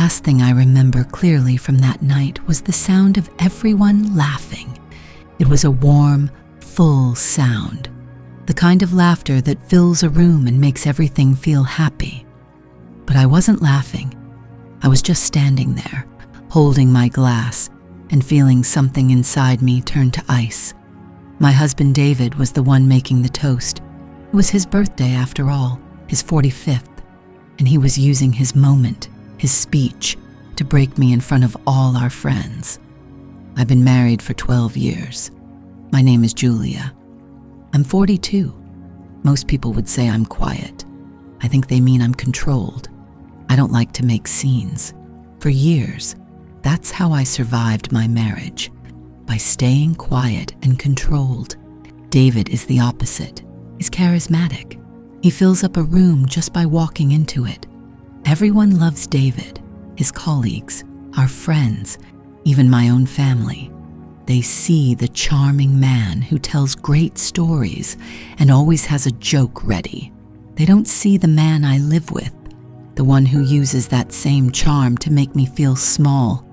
last thing I remember clearly from that night was the sound of everyone laughing. It was a warm, full sound, the kind of laughter that fills a room and makes everything feel happy. But I wasn't laughing. I was just standing there, holding my glass and feeling something inside me turn to ice. My husband David was the one making the toast. It was his birthday after all, his 45th, and he was using his moment, his speech, to break me in front of all our friends. I've been married for 12 years. My name is Julia. I'm 42. Most people would say I'm quiet. I think they mean I'm controlled. I don't like to make scenes. For years, that's how I survived my marriage, by staying quiet and controlled. David is the opposite. He's charismatic. He fills up a room just by walking into it. Everyone loves David, his colleagues, our friends, even my own family. They see the charming man who tells great stories and always has a joke ready. They don't see the man I live with, the one who uses that same charm to make me feel small.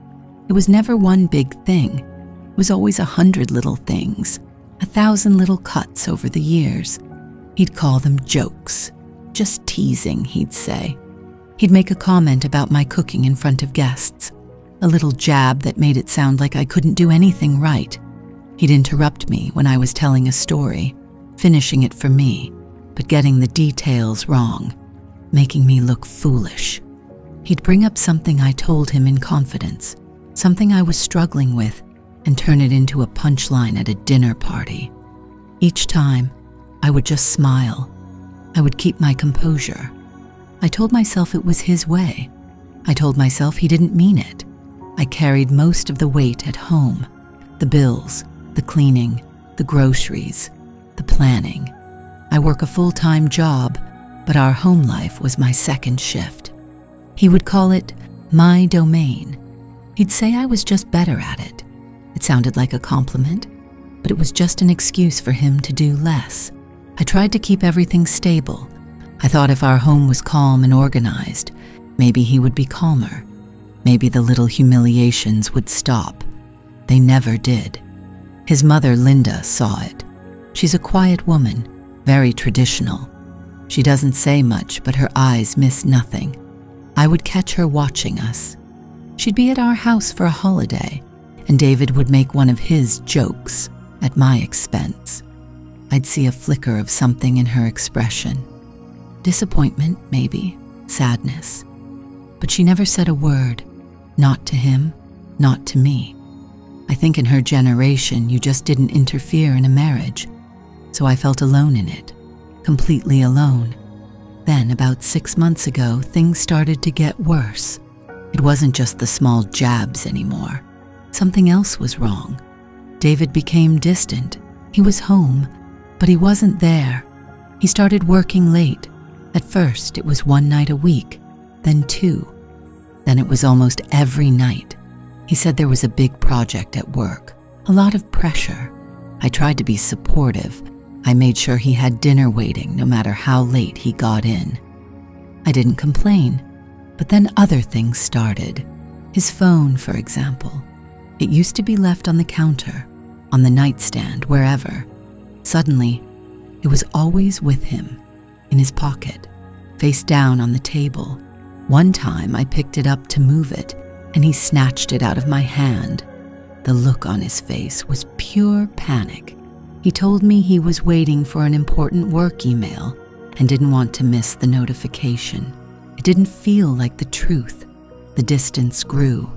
It was never one big thing. It was always 100 little things, 1,000 little cuts over the years. He'd call them jokes. Just teasing, he'd say. He'd make a comment about my cooking in front of guests, a little jab that made it sound like I couldn't do anything right. He'd interrupt me when I was telling a story, finishing it for me, but getting the details wrong, making me look foolish. He'd bring up something I told him in confidence, something I was struggling with, and turn it into a punchline at a dinner party. Each time, I would just smile. I would keep my composure. I told myself it was his way. I told myself he didn't mean it. I carried most of the weight at home, the bills, the cleaning, the groceries, the planning. I work a full-time job, but our home life was my second shift. He would call it my domain. He'd say I was just better at it. It sounded like a compliment, but it was just an excuse for him to do less. I tried to keep everything stable. I thought if our home was calm and organized, maybe he would be calmer. Maybe the little humiliations would stop. They never did. His mother, Linda, saw it. She's a quiet woman, very traditional. She doesn't say much, but her eyes miss nothing. I would catch her watching us. She'd be at our house for a holiday, and David would make one of his jokes at my expense. I'd see a flicker of something in her expression. Disappointment, maybe, sadness. But she never said a word, not to him, not to me. I think in her generation, you just didn't interfere in a marriage, so I felt alone in it, completely alone. Then, about 6 months ago, things started to get worse. It wasn't just the small jabs anymore. Something else was wrong. David became distant. He was home, but he wasn't there. He started working late. At first, it was 1 night a week, then 2. Then it was almost every night. He said there was a big project at work, a lot of pressure. I tried to be supportive. I made sure he had dinner waiting no matter how late he got in. I didn't complain, but then other things started. His phone, for example. It used to be left on the counter, on the nightstand, wherever. Suddenly, it was always with him, in his pocket, face down on the table. One time I picked it up to move it, and he snatched it out of my hand. The look on his face was pure panic. He told me he was waiting for an important work email and didn't want to miss the notification. It didn't feel like the truth. The distance grew.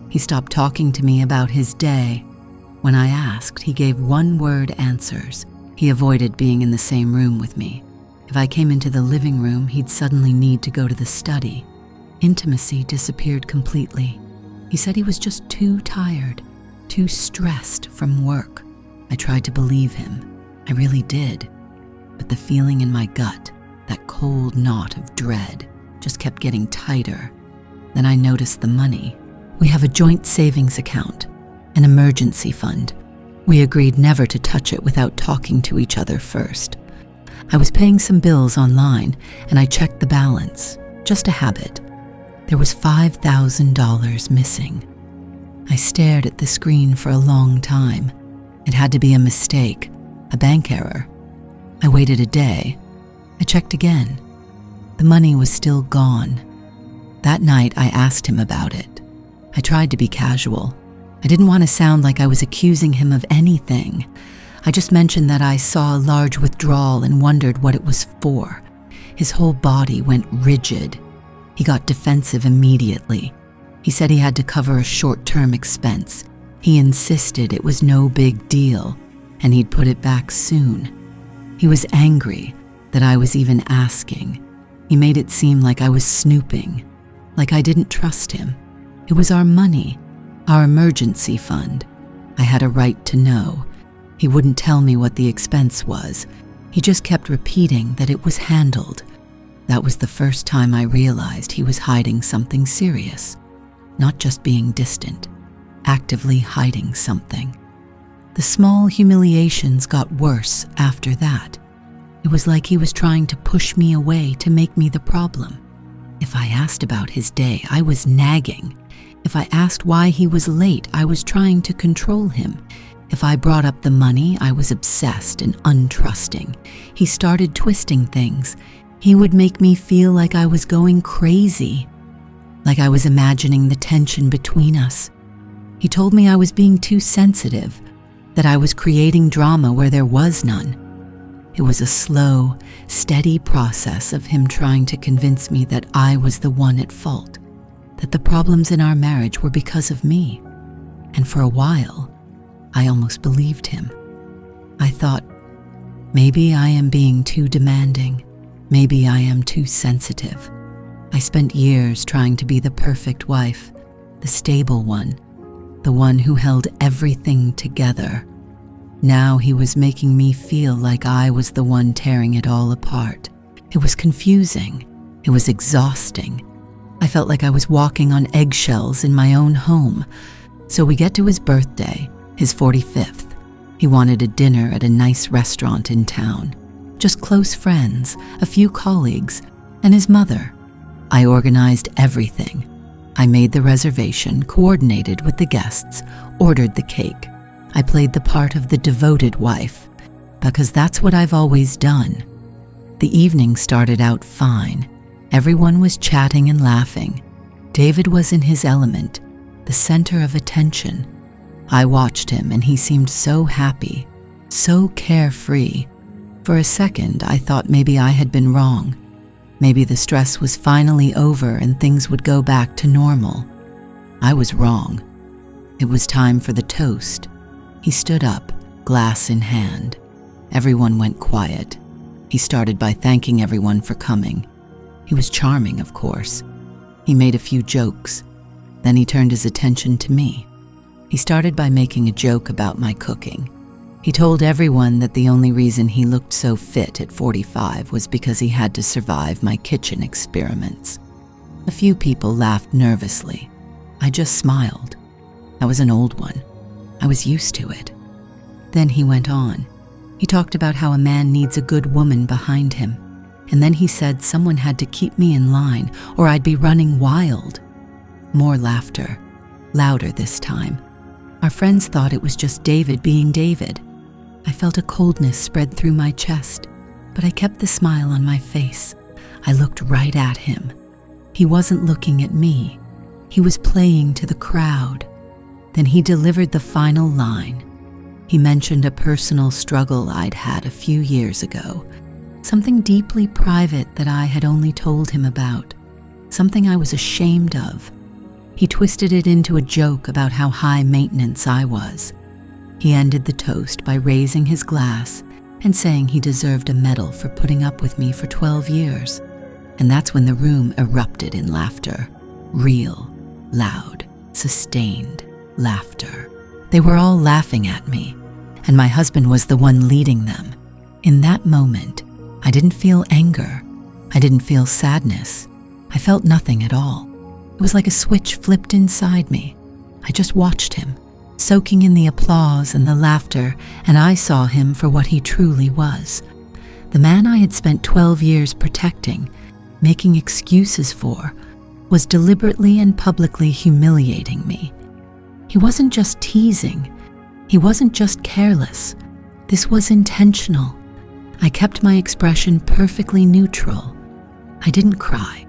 He stopped talking to me about his day. When I asked, he gave one-word answers. He avoided being in the same room with me. If I came into the living room, he'd suddenly need to go to the study. Intimacy disappeared completely. He said he was just too tired, too stressed from work. I tried to believe him. I really did. But the feeling in my gut, that cold knot of dread, just kept getting tighter. Then I noticed the money. We have a joint savings account, an emergency fund. We agreed never to touch it without talking to each other first. I was paying some bills online, and I checked the balance, just a habit. There was $5,000 missing. I stared at the screen for a long time. It had to be a mistake, a bank error. I waited a day. I checked again. The money was still gone. That night, I asked him about it. I tried to be casual. I didn't want to sound like I was accusing him of anything. I just mentioned that I saw a large withdrawal and wondered what it was for. His whole body went rigid. He got defensive immediately. He said he had to cover a short-term expense. He insisted it was no big deal, and he'd put it back soon. He was angry that I was even asking. He made it seem like I was snooping, like I didn't trust him. It was our money, our emergency fund. I had a right to know. He wouldn't tell me what the expense was. He just kept repeating that it was handled. That was the first time I realized he was hiding something serious, not just being distant, actively hiding something. The small humiliations got worse after that. It was like he was trying to push me away to make me the problem. If I asked about his day, I was nagging. If I asked why he was late, I was trying to control him. If I brought up the money, I was obsessed and untrusting. He started twisting things. He would make me feel like I was going crazy, like I was imagining the tension between us. He told me I was being too sensitive, that I was creating drama where there was none. It was a slow, steady process of him trying to convince me that I was the one at fault, that the problems in our marriage were because of me. And for a while, I almost believed him. I thought, maybe I am being too demanding. Maybe I am too sensitive. I spent years trying to be the perfect wife, the stable one, the one who held everything together. Now he was making me feel like I was the one tearing it all apart. It was confusing. It was exhausting. I felt like I was walking on eggshells in my own home. So we get to his birthday, his 45th. He wanted a dinner at a nice restaurant in town. Just close friends, a few colleagues, and his mother. I organized everything. I made the reservation, coordinated with the guests, ordered the cake. I played the part of the devoted wife, because that's what I've always done. The evening started out fine. Everyone was chatting and laughing. David was in his element, the center of attention. I watched him and he seemed so happy, so carefree. For a second, I thought maybe I had been wrong. Maybe the stress was finally over and things would go back to normal. I was wrong. It was time for the toast. He stood up, glass in hand. Everyone went quiet. He started by thanking everyone for coming. He was charming, of course. He made a few jokes. Then he turned his attention to me. He started by making a joke about my cooking. He told everyone that the only reason he looked so fit at 45 was because he had to survive my kitchen experiments. A few people laughed nervously. I just smiled. I was an old one. I was used to it. Then he went on. He talked about how a man needs a good woman behind him. And then he said someone had to keep me in line or I'd be running wild. More laughter, louder this time. Our friends thought it was just David being David. I felt a coldness spread through my chest, but I kept the smile on my face. I looked right at him. He wasn't looking at me. He was playing to the crowd. Then he delivered the final line. He mentioned a personal struggle I'd had a few years ago, something deeply private that I had only told him about, something I was ashamed of. He twisted it into a joke about how high maintenance I was. He ended the toast by raising his glass and saying he deserved a medal for putting up with me for 12 years. And that's when the room erupted in laughter. Real, loud, sustained laughter. They were all laughing at me, and my husband was the one leading them. In that moment, I didn't feel anger. I didn't feel sadness. I felt nothing at all. It was like a switch flipped inside me. I just watched him, soaking in the applause and the laughter, and I saw him for what he truly was. The man I had spent 12 years protecting, making excuses for, was deliberately and publicly humiliating me. He wasn't just teasing. He wasn't just careless. This was intentional. I kept my expression perfectly neutral. I didn't cry.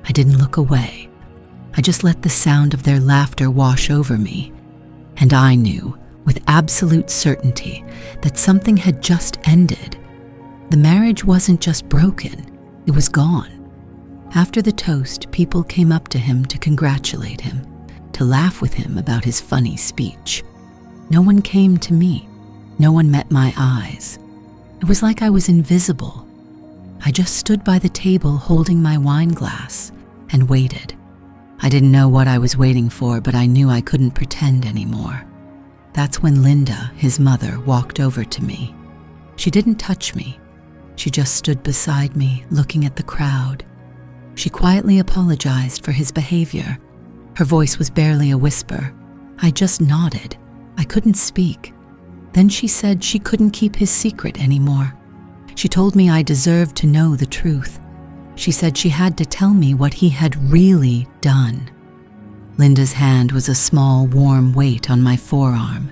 I didn't look away. I just let the sound of their laughter wash over me. And I knew, with absolute certainty, that something had just ended. The marriage wasn't just broken, it was gone. After the toast, people came up to him to congratulate him, to laugh with him about his funny speech. No one came to me. No one met my eyes. It was like I was invisible. I just stood by the table holding my wine glass and waited. I didn't know what I was waiting for, but I knew I couldn't pretend anymore. That's when Linda, his mother, walked over to me. She didn't touch me. She just stood beside me, looking at the crowd. She quietly apologized for his behavior. Her voice was barely a whisper. I just nodded. I couldn't speak. Then she said she couldn't keep his secret anymore. She told me I deserved to know the truth. She said she had to tell me what he had really done. Linda's hand was a small, warm weight on my forearm.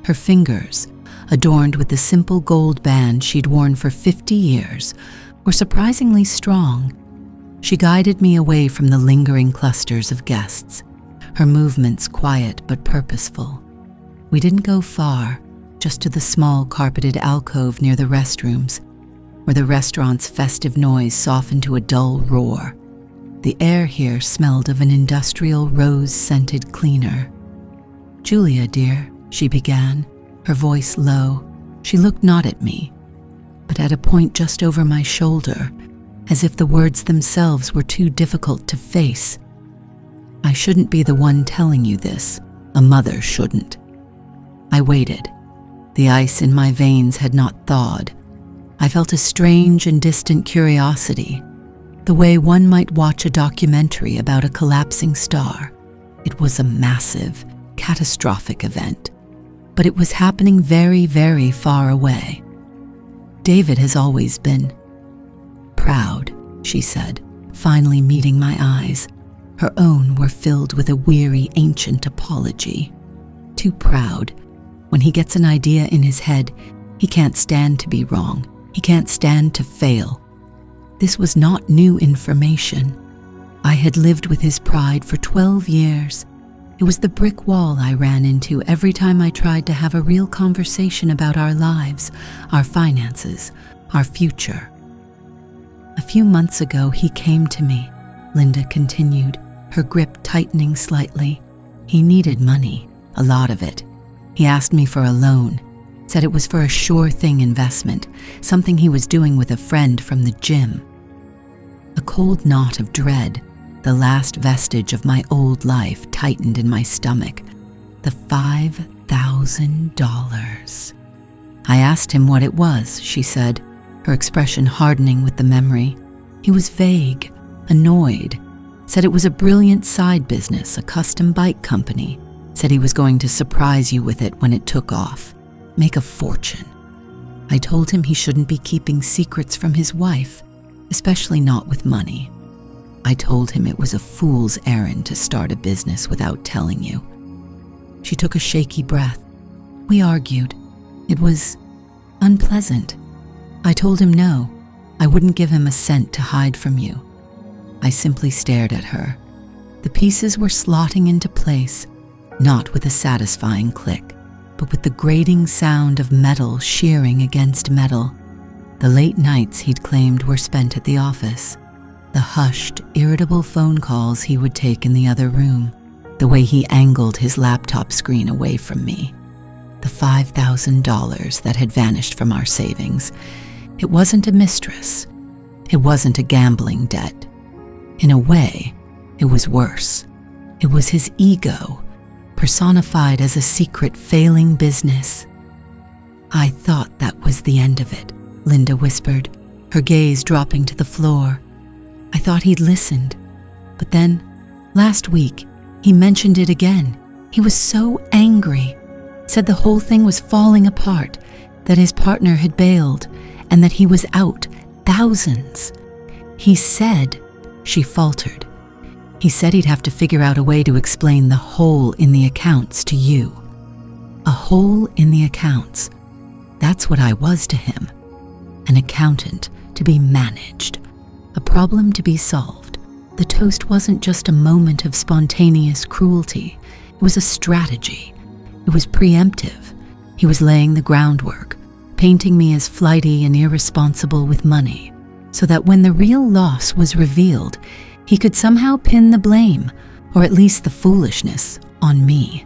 Her fingers, adorned with the simple gold band she'd worn for 50 years, were surprisingly strong. She guided me away from the lingering clusters of guests, her movements quiet but purposeful. We didn't go far, just to the small carpeted alcove near the restrooms, where the restaurant's festive noise softened to a dull roar. The air here smelled of an industrial rose-scented cleaner. "Julia, dear," she began, her voice low. She looked not at me, but at a point just over my shoulder, as if the words themselves were too difficult to face. "I shouldn't be the one telling you this. A mother shouldn't." I waited. The ice in my veins had not thawed. I felt a strange and distant curiosity, the way one might watch a documentary about a collapsing star. It was a massive, catastrophic event, but it was happening very, very far away. "David has always been proud," she said, finally meeting my eyes. Her own were filled with a weary, ancient apology. "Too proud. When he gets an idea in his head, he can't stand to be wrong. He can't stand to fail." This was not new information. I had lived with his pride for 12 years. It was the brick wall I ran into every time I tried to have a real conversation about our lives, our finances, our future. "A few months ago, he came to me," Linda continued, her grip tightening slightly. "He needed money, a lot of it. He asked me for a loan, said it was for a sure-thing investment, something he was doing with a friend from the gym." A cold knot of dread, the last vestige of my old life, tightened in my stomach. The $5,000. I asked him what it was, she said, her expression hardening with the memory. He was vague, annoyed, said it was a brilliant side business, a custom bike company, said he was going to surprise you with it when it took off, make a fortune. I told him he shouldn't be keeping secrets from his wife, especially not with money. I told him it was a fool's errand to start a business without telling you. She took a shaky breath. We argued. It was unpleasant. I told him no, I wouldn't give him a cent to hide from you. I simply stared at her. The pieces were slotting into place, not with a satisfying click, but with the grating sound of metal shearing against metal. The late nights he'd claimed were spent at the office, the hushed, irritable phone calls he would take in the other room, the way he angled his laptop screen away from me. The $5,000 that had vanished from our savings. It wasn't a mistress. It wasn't a gambling debt. In a way, it was worse. It was his ego, personified as a secret failing business. I thought that was the end of it, Linda whispered, her gaze dropping to the floor. I thought he'd listened. But then, last week, he mentioned it again. He was so angry, said the whole thing was falling apart, that his partner had bailed, and that he was out thousands. He said, she faltered, He said he'd have to figure out a way to explain the hole in the accounts to you. A hole in the accounts. That's what I was to him. An accountant to be managed. A problem to be solved. The toast wasn't just a moment of spontaneous cruelty. It was a strategy. It was preemptive. He was laying the groundwork, painting me as flighty and irresponsible with money, so that when the real loss was revealed, he could somehow pin the blame, or at least the foolishness, on me.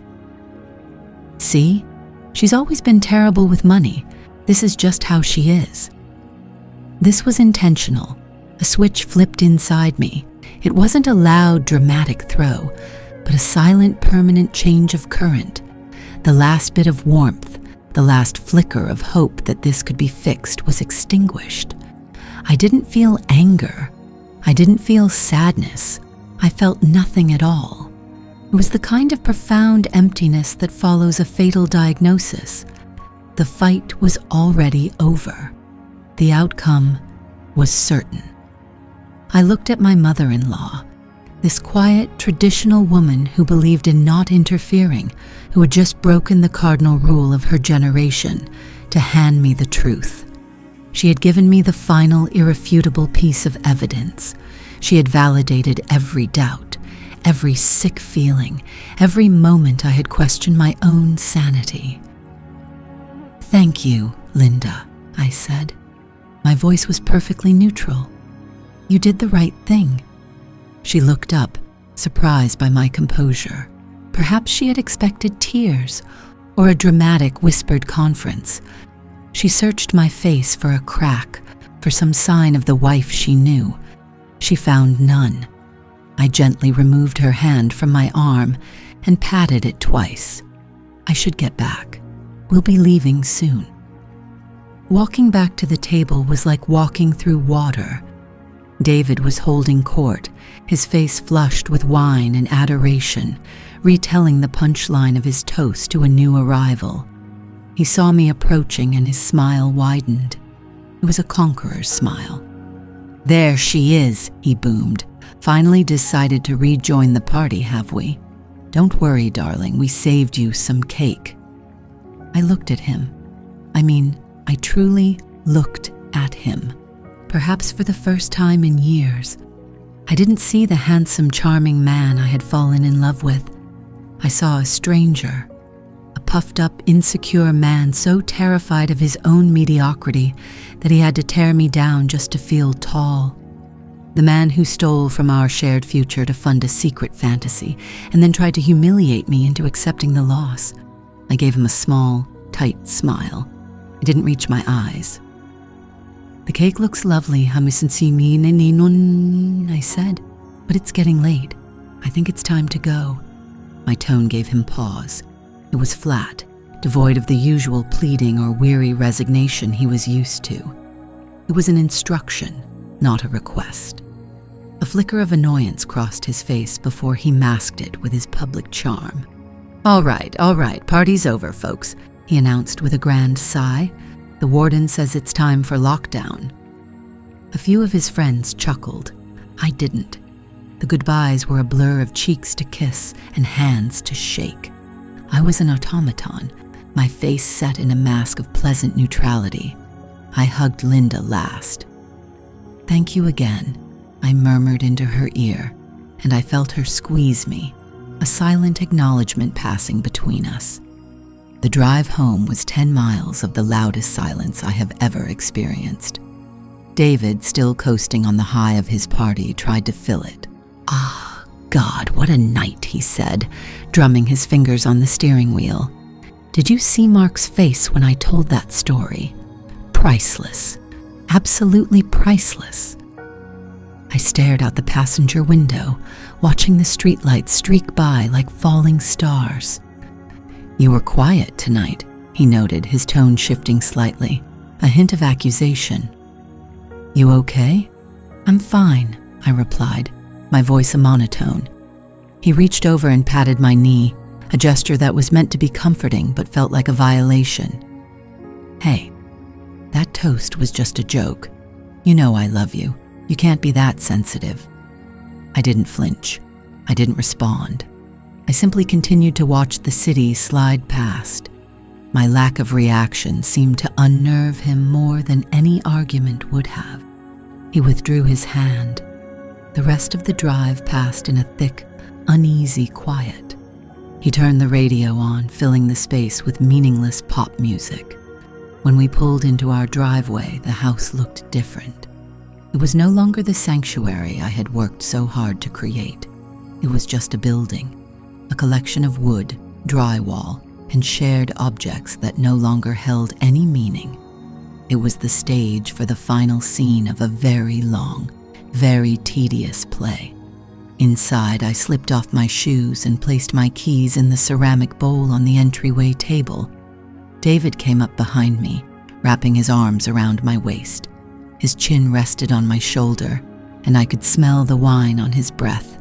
See? She's always been terrible with money. This is just how she is. This was intentional. A switch flipped inside me. It wasn't a loud, dramatic throw, but a silent, permanent change of current. The last bit of warmth, the last flicker of hope that this could be fixed was extinguished. I didn't feel anger. I didn't feel sadness. I felt nothing at all. It was the kind of profound emptiness that follows a fatal diagnosis. The fight was already over. The outcome was certain. I looked at my mother-in-law, this quiet, traditional woman who believed in not interfering, who had just broken the cardinal rule of her generation to hand me the truth. She had given me the final, irrefutable piece of evidence. She had validated every doubt, every sick feeling, every moment I had questioned my own sanity. "Thank you, Linda," I said. My voice was perfectly neutral. "You did the right thing." She looked up, surprised by my composure. Perhaps she had expected tears or a dramatic whispered conference. She searched my face for a crack, for some sign of the wife she knew. She found none. I gently removed her hand from my arm and patted it twice. "I should get back. We'll be leaving soon." Walking back to the table was like walking through water. David was holding court, his face flushed with wine and adoration, retelling the punchline of his toast to a new arrival. He saw me approaching and his smile widened. It was a conqueror's smile. "There she is," he boomed. "Finally decided to rejoin the party, have we? Don't worry, darling, we saved you some cake." I looked at him. I truly looked at him. Perhaps for the first time in years. I didn't see the handsome, charming man I had fallen in love with. I saw a stranger, a puffed-up, insecure man so terrified of his own mediocrity that he had to tear me down just to feel tall. The man who stole from our shared future to fund a secret fantasy and then tried to humiliate me into accepting the loss. I gave him a small, tight smile. It didn't reach my eyes. "The cake looks lovely, I said, "but it's getting late. I think it's time to go." My tone gave him pause. It was flat, devoid of the usual pleading or weary resignation he was used to. It was an instruction, not a request. A flicker of annoyance crossed his face before he masked it with his public charm. All right, party's over, folks," he announced with a grand sigh. "The warden says it's time for lockdown." A few of his friends chuckled. I didn't. The goodbyes were a blur of cheeks to kiss and hands to shake. I was an automaton, my face set in a mask of pleasant neutrality. I hugged Linda last. "Thank you again," I murmured into her ear, and I felt her squeeze me, a silent acknowledgement passing between us. The drive home was 10 miles of the loudest silence I have ever experienced. David, still coasting on the high of his party, tried to fill it. "Ah, God, what a night," he said, drumming his fingers on the steering wheel. "Did you see Mark's face when I told that story? Priceless. Absolutely priceless." I stared out the passenger window, watching the streetlights streak by like falling stars. "You were quiet tonight," he noted, his tone shifting slightly, a hint of accusation. "You okay?" "I'm fine," I replied, my voice a monotone. He reached over and patted my knee, a gesture that was meant to be comforting but felt like a violation. "Hey, that toast was just a joke. You know I love you. You can't be that sensitive." I didn't flinch. I didn't respond. I simply continued to watch the city slide past. My lack of reaction seemed to unnerve him more than any argument would have. He withdrew his hand. The rest of the drive passed in a thick, uneasy quiet. He turned the radio on, filling the space with meaningless pop music. When we pulled into our driveway, the house looked different. It was no longer the sanctuary I had worked so hard to create. It was just a building, a collection of wood, drywall, and shared objects that no longer held any meaning. It was the stage for the final scene of a very long, very tedious play. Inside, I slipped off my shoes and placed my keys in the ceramic bowl on the entryway table. David came up behind me, wrapping his arms around my waist. His chin rested on my shoulder, and I could smell the wine on his breath.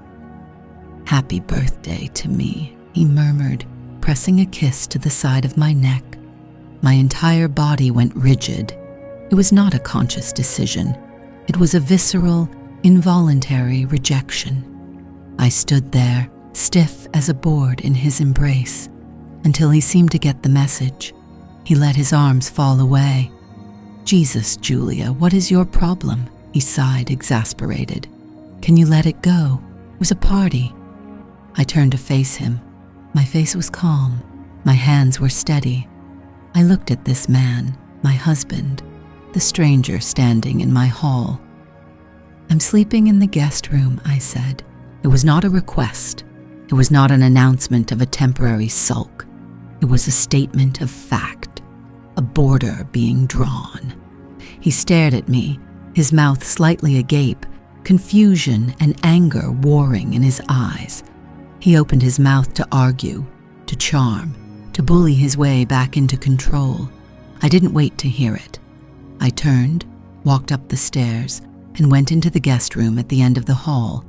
"Happy birthday to me," he murmured, pressing a kiss to the side of my neck. My entire body went rigid. It was not a conscious decision. It was a visceral, involuntary rejection. I stood there, stiff as a board in his embrace, until he seemed to get the message. He let his arms fall away. "Jesus, Julia, what is your problem?" he sighed, exasperated. "Can you let it go? It was a party." I turned to face him. My face was calm. My hands were steady. I looked at this man, my husband, the stranger standing in my hall. "I'm sleeping in the guest room," I said. It was not a request. It was not an announcement of a temporary sulk. It was a statement of fact, a border being drawn. He stared at me, his mouth slightly agape, confusion and anger warring in his eyes. He opened his mouth to argue, to charm, to bully his way back into control. I didn't wait to hear it. I turned, walked up the stairs, and went into the guest room at the end of the hall.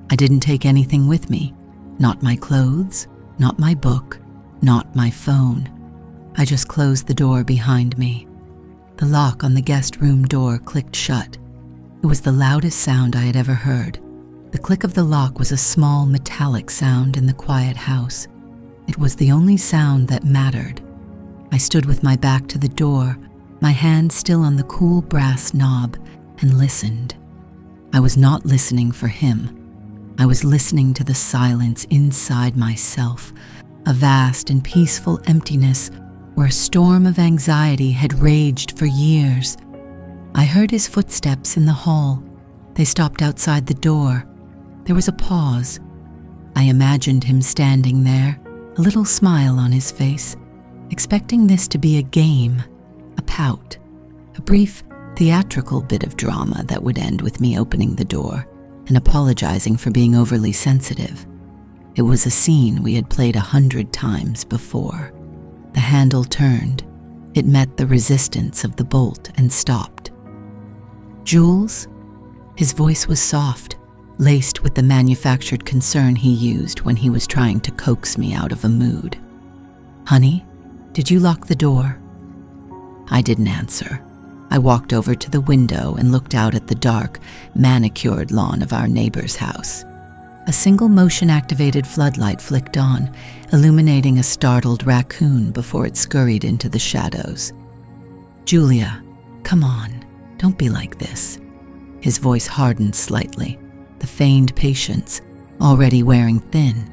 I didn't take anything with me, not my clothes, not my book, not my phone. I just closed the door behind me. The lock on the guest room door clicked shut. It was the loudest sound I had ever heard. The click of the lock was a small metallic sound in the quiet house. It was the only sound that mattered. I stood with my back to the door, my hand still on the cool brass knob, and listened. I was not listening for him. I was listening to the silence inside myself, a vast and peaceful emptiness where a storm of anxiety had raged for years. I heard his footsteps in the hall. They stopped outside the door. There was a pause. I imagined him standing there, a little smile on his face, expecting this to be a game, a pout, a brief theatrical bit of drama that would end with me opening the door and apologizing for being overly sensitive. It was a scene we had played 100 times before. The handle turned. It met the resistance of the bolt and stopped. "Jules?" His voice was soft, laced with the manufactured concern he used when he was trying to coax me out of a mood. "Honey, did you lock the door?" I didn't answer. I walked over to the window and looked out at the dark, manicured lawn of our neighbor's house. A single motion-activated floodlight flicked on, illuminating a startled raccoon before it scurried into the shadows. "Julia, come on, don't be like this." His voice hardened slightly, the feigned patience already wearing thin.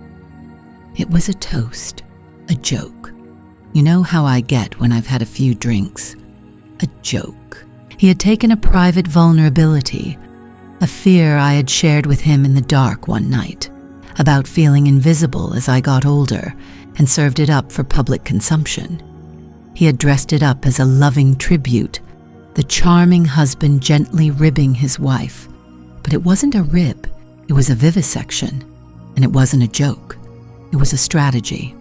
It was a toast, a joke. You know how I get when I've had a few drinks. A joke. He had taken a private vulnerability, a fear I had shared with him in the dark one night, about feeling invisible as I got older, and served it up for public consumption. He had dressed it up as a loving tribute, the charming husband gently ribbing his wife. But it wasn't a rib, it was a vivisection, and it wasn't a joke. It was a strategy.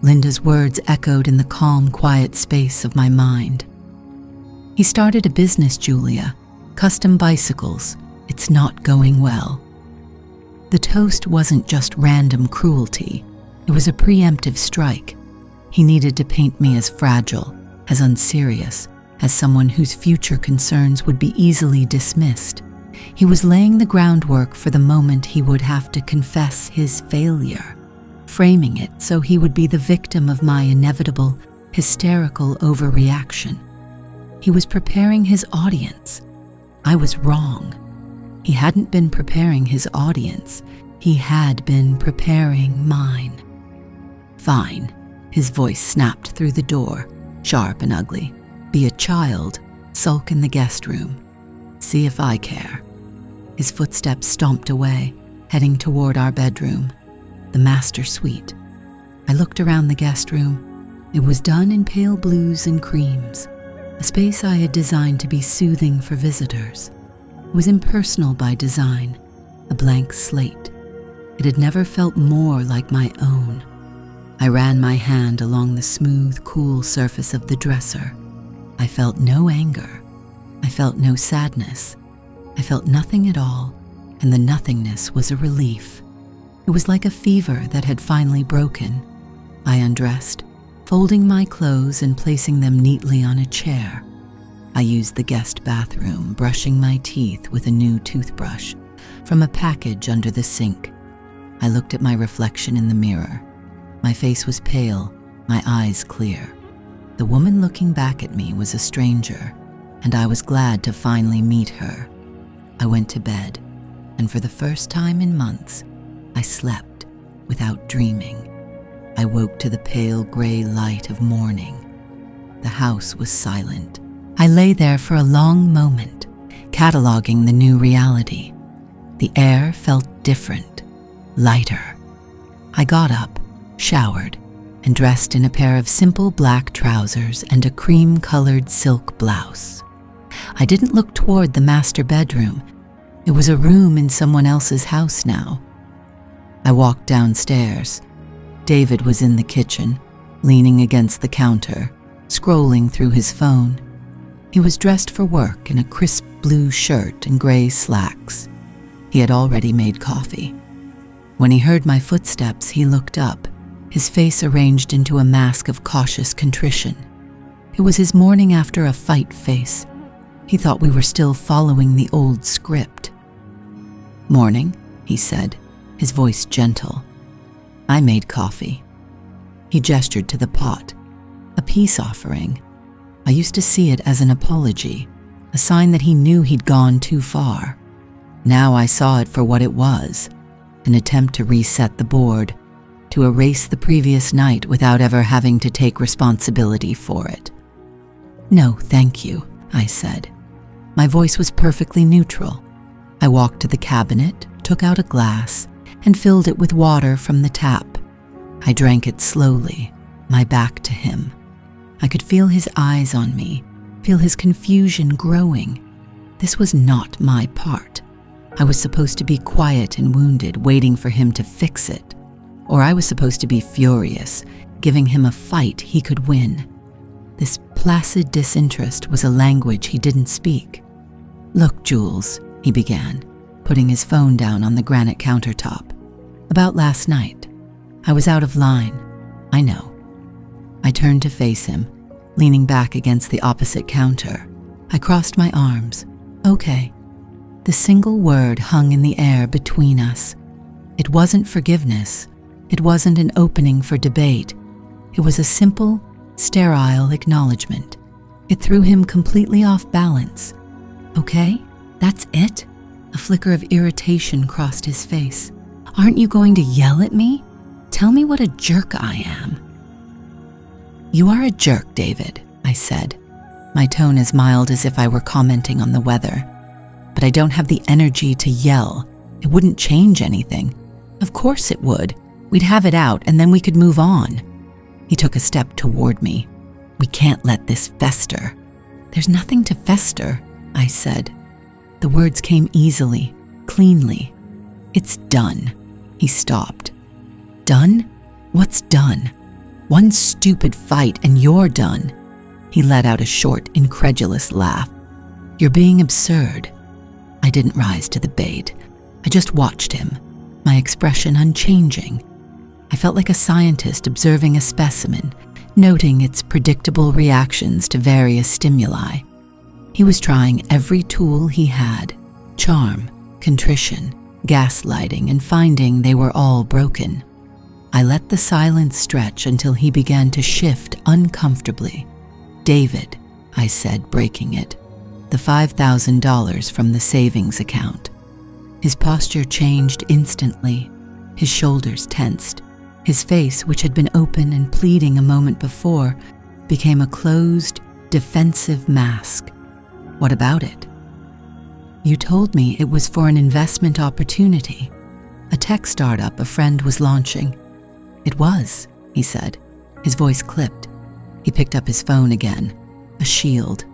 Linda's words echoed in the calm, quiet space of my mind. "He started a business, Julia. Custom bicycles. It's not going well." The toast wasn't just random cruelty. It was a preemptive strike. He needed to paint me as fragile, as unserious, as someone whose future concerns would be easily dismissed. He was laying the groundwork for the moment he would have to confess his failure, framing it so he would be the victim of my inevitable, hysterical overreaction. He was preparing his audience. I was wrong. He hadn't been preparing his audience. He had been preparing mine. Fine, his voice snapped through the door, sharp and ugly. Be a child, sulk in the guest room. See if I care. His footsteps stomped away, heading toward our bedroom, the master suite. I looked around the guest room. It was done in pale blues and creams, a space I had designed to be soothing for visitors. It was impersonal by design, a blank slate. It had never felt more like my own. I ran my hand along the smooth, cool surface of the dresser. I felt no anger. I felt no sadness. I felt nothing at all, and the nothingness was a relief. It was like a fever that had finally broken. I undressed, folding my clothes and placing them neatly on a chair. I used the guest bathroom, brushing my teeth with a new toothbrush from a package under the sink. I looked at my reflection in the mirror. My face was pale, my eyes clear. The woman looking back at me was a stranger, and I was glad to finally meet her. I went to bed, and for the first time in months, I slept without dreaming. I woke to the pale gray light of morning. The house was silent. I lay there for a long moment, cataloging the new reality. The air felt different, lighter. I got up, showered, and dressed in a pair of simple black trousers and a cream-colored silk blouse. I didn't look toward the master bedroom. It was a room in someone else's house now. I walked downstairs. David was in the kitchen, leaning against the counter, scrolling through his phone. He was dressed for work in a crisp blue shirt and gray slacks. He had already made coffee. When he heard my footsteps, he looked up, his face arranged into a mask of cautious contrition. It was his morning after a fight face. He thought we were still following the old script. "Morning," he said, his voice gentle. I made coffee. He gestured to the pot, a peace offering. I used to see it as an apology, a sign that he knew he'd gone too far. Now I saw it for what it was, an attempt to reset the board, to erase the previous night without ever having to take responsibility for it. "No, thank you," I said. My voice was perfectly neutral. I walked to the cabinet, took out a glass, and filled it with water from the tap. I drank it slowly, my back to him. I could feel his eyes on me, feel his confusion growing. This was not my part. I was supposed to be quiet and wounded, waiting for him to fix it. Or I was supposed to be furious, giving him a fight he could win. This placid disinterest was a language he didn't speak. "Look, Jules," he began, putting his phone down on the granite countertop. "About last night. I was out of line. I know." I turned to face him, leaning back against the opposite counter. I crossed my arms. "Okay." The single word hung in the air between us. It wasn't forgiveness. It wasn't an opening for debate. It was a simple, sterile acknowledgement. It threw him completely off balance. "Okay? That's it?" A flicker of irritation crossed his face. "Aren't you going to yell at me? Tell me what a jerk I am." "You are a jerk, David," I said, my tone as mild as if I were commenting on the weather. "But I don't have the energy to yell. It wouldn't change anything." "Of course it would. We'd have it out and then we could move on." He took a step toward me. "We can't let this fester." "There's nothing to fester," I said. The words came easily, cleanly. "It's done." He stopped. "Done? What's done?" "One stupid fight and you're done." He let out a short, incredulous laugh. "You're being absurd." I didn't rise to the bait. I just watched him, my expression unchanging. I felt like a scientist observing a specimen, noting its predictable reactions to various stimuli. He was trying every tool he had. Charm, contrition, gaslighting, and finding they were all broken. I let the silence stretch until he began to shift uncomfortably. "David," I said, breaking it, "the $5,000 from the savings account." His posture changed instantly. His shoulders tensed. His face, which had been open and pleading a moment before, became a closed, defensive mask. "What about it?" "You told me it was for an investment opportunity, a tech startup a friend was launching." "It was," he said. His voice clipped. He picked up his phone again. A shield.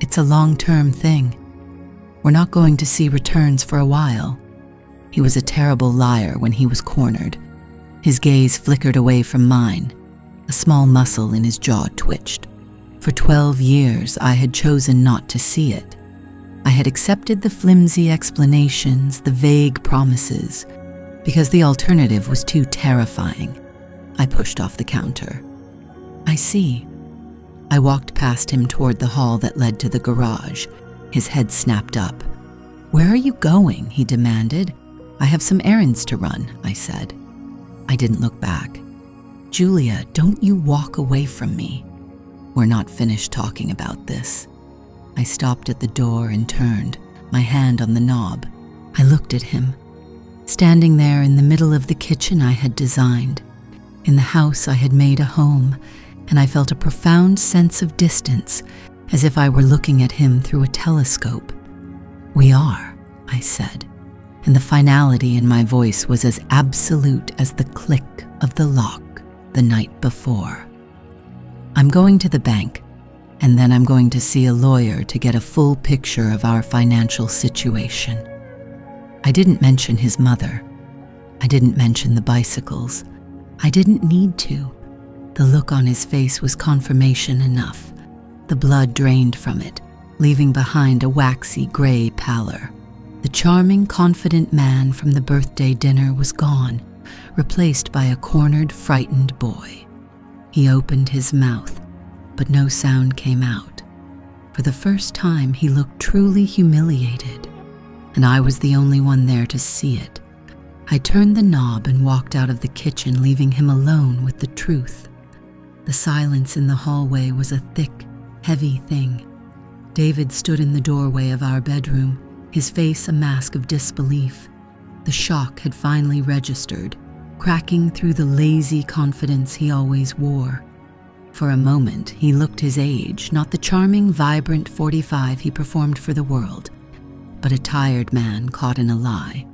"It's a long-term thing. We're not going to see returns for a while." He was a terrible liar when he was cornered. His gaze flickered away from mine. A small muscle in his jaw twitched. For 12 years, I had chosen not to see it. I had accepted the flimsy explanations, the vague promises, because the alternative was too terrifying. I pushed off the counter. "I see." I walked past him toward the hall that led to the garage. His head snapped up. "Where are you going?" he demanded. "I have some errands to run," I said. I didn't look back. "Julia, don't you walk away from me. We're not finished talking about this." I stopped at the door and turned, my hand on the knob. I looked at him, standing there in the middle of the kitchen I had designed, in the house I had made a home, and I felt a profound sense of distance, as if I were looking at him through a telescope. "We are," I said, and the finality in my voice was as absolute as the click of the lock the night before. "I'm going to the bank, and then I'm going to see a lawyer to get a full picture of our financial situation." I didn't mention his mother. I didn't mention the bicycles. I didn't need to. The look on his face was confirmation enough. The blood drained from it, leaving behind a waxy gray pallor. The charming, confident man from the birthday dinner was gone, replaced by a cornered, frightened boy. He opened his mouth, but no sound came out. For the first time, he looked truly humiliated, and I was the only one there to see it. I turned the knob and walked out of the kitchen, leaving him alone with the truth. The silence in the hallway was a thick, heavy thing. David stood in the doorway of our bedroom, his face a mask of disbelief. The shock had finally registered, cracking through the lazy confidence he always wore. For a moment, he looked his age, not the charming, vibrant 45 he performed for the world, but a tired man caught in a lie.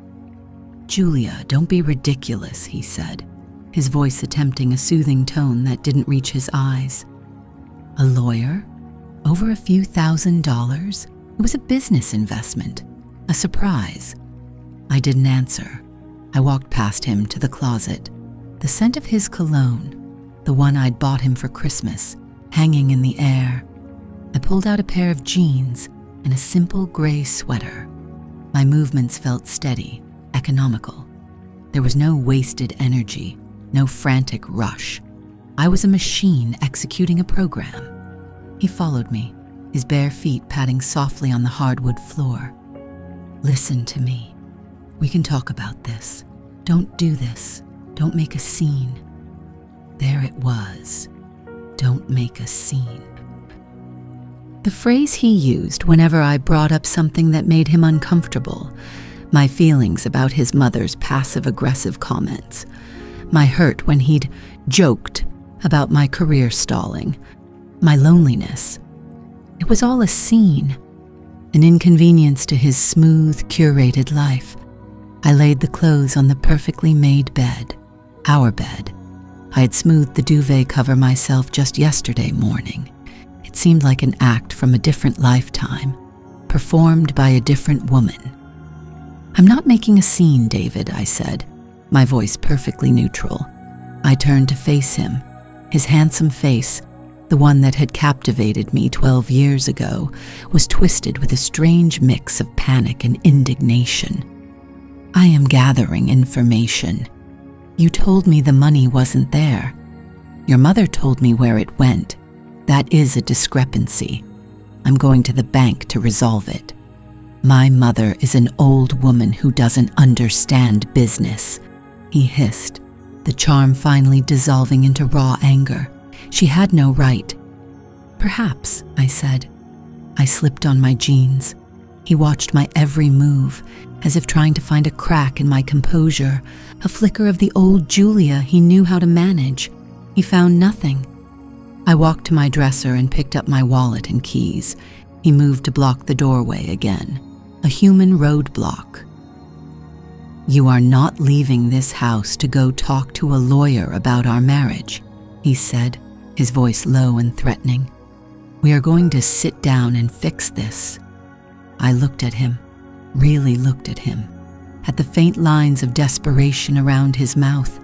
"Julia, don't be ridiculous," he said, his voice attempting a soothing tone that didn't reach his eyes. "A lawyer? Over a few $1,000s? It was a business investment, a surprise." I didn't answer. I walked past him to the closet. The scent of his cologne, the one I'd bought him for Christmas, hanging in the air. I pulled out a pair of jeans and a simple gray sweater. My movements felt steady, economical. There was no wasted energy, no frantic rush. I was a machine executing a program. He followed me, his bare feet padding softly on the hardwood floor. "Listen to me. We can talk about this. Don't do this. Don't make a scene." There it was. Don't make a scene. The phrase he used whenever I brought up something that made him uncomfortable, my feelings about his mother's passive-aggressive comments, my hurt when he'd joked about my career stalling, my loneliness. It was all a scene, an inconvenience to his smooth, curated life. I laid the clothes on the perfectly made bed, our bed. I had smoothed the duvet cover myself just yesterday morning. It seemed like an act from a different lifetime, performed by a different woman. "I'm not making a scene, David," I said, my voice perfectly neutral. I turned to face him. His handsome face, the one that had captivated me 12 years ago, was twisted with a strange mix of panic and indignation. "I am gathering information. You told me the money wasn't there. Your mother told me where it went. That is a discrepancy. I'm going to the bank to resolve it." My mother is an old woman who doesn't understand business," he hissed, the charm finally dissolving into raw anger. She had no right. "Perhaps," I said. I slipped on my jeans. He watched my every move, as if trying to find a crack in my composure, a flicker of the old Julia he knew how to manage. He found nothing. I walked to my dresser and picked up my wallet and keys. He moved to block the doorway again, a human roadblock. "You are not leaving this house to go talk to a lawyer about our marriage," he said, his voice low and threatening. "We are going to sit down and fix this." I looked at him, really looked at him, at the faint lines of desperation around his mouth,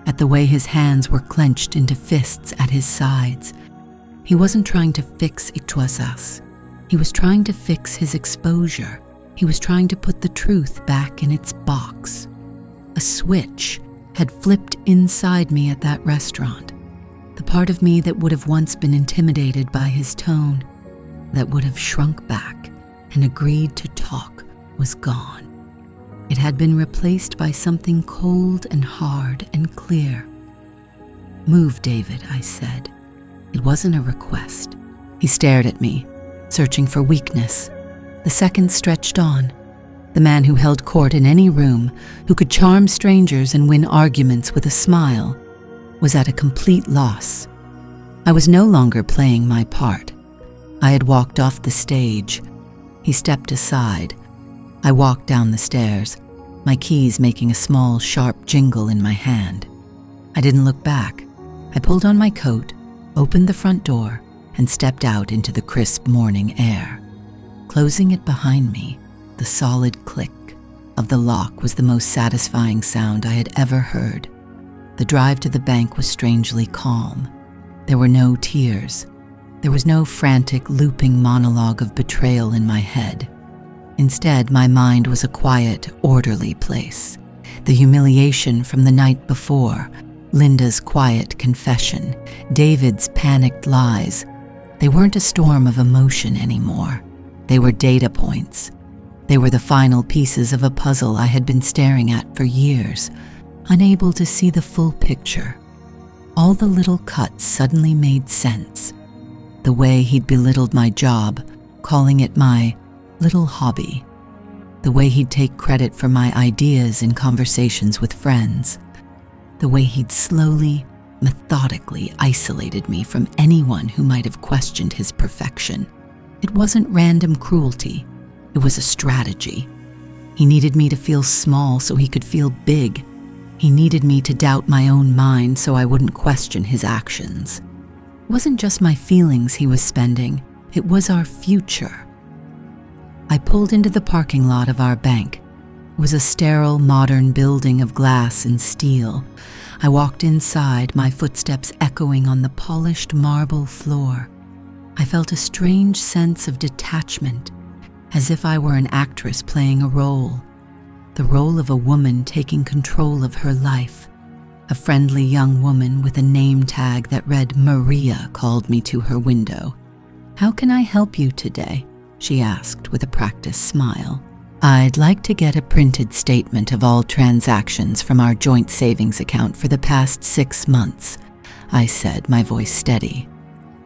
at the way his hands were clenched into fists at his sides. He wasn't trying to fix It Was Us. He was trying to fix his exposure. He was trying to put the truth back in its box. A switch had flipped inside me at that restaurant. The part of me that would have once been intimidated by his tone, that would have shrunk back and agreed to talk, was gone. It had been replaced by something cold and hard and clear. "Move, David," I said. It wasn't a request. He stared at me, searching for weakness. The seconds stretched on. The man who held court in any room, who could charm strangers and win arguments with a smile, was at a complete loss. I was no longer playing my part. I had walked off the stage. He stepped aside. I walked down the stairs, my keys making a small, sharp jingle in my hand. I didn't look back. I pulled on my coat, opened the front door, and stepped out into the crisp morning air. Closing it behind me, the solid click of the lock was the most satisfying sound I had ever heard. The drive to the bank was strangely calm. There were no tears. There was no frantic, looping monologue of betrayal in my head. Instead, my mind was a quiet, orderly place. The humiliation from the night before, Linda's quiet confession, David's panicked lies, they weren't a storm of emotion anymore. They were data points. They were the final pieces of a puzzle I had been staring at for years, unable to see the full picture. All the little cuts suddenly made sense. The way he'd belittled my job, calling it my little hobby. The way he'd take credit for my ideas in conversations with friends. The way he'd slowly, methodically isolated me from anyone who might have questioned his perfection. It wasn't random cruelty. It was a strategy. He needed me to feel small so he could feel big. He needed me to doubt my own mind so I wouldn't question his actions. It wasn't just my feelings he was spending, it was our future. I pulled into the parking lot of our bank. It was a sterile, modern building of glass and steel. I walked inside, my footsteps echoing on the polished marble floor. I felt a strange sense of detachment, as if I were an actress playing a role. The role of a woman taking control of her life. A friendly young woman with a name tag that read Maria called me to her window. "How can I help you today?" she asked with a practiced smile. "I'd like to get a printed statement of all transactions from our joint savings account for the past 6 months, I said, my voice steady.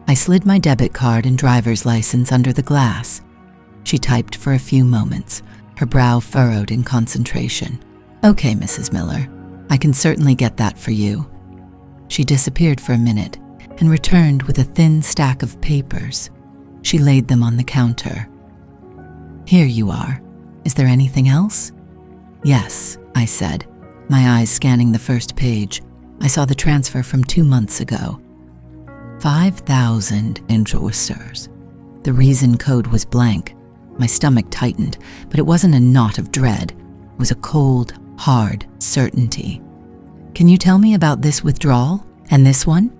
I slid my debit card and driver's license under the glass. She typed for a few moments, her brow furrowed in concentration. "Okay, Mrs. Miller, I can certainly get that for you." She disappeared for a minute and returned with a thin stack of papers. She laid them on the counter. "Here you are. Is there anything else?" "Yes," I said, my eyes scanning the first page. I saw the transfer from 2 months ago. 5,000 invoices. The reason code was blank. My stomach tightened, but it wasn't a knot of dread. It was a cold, hard certainty. "Can you tell me about this withdrawal and this one?"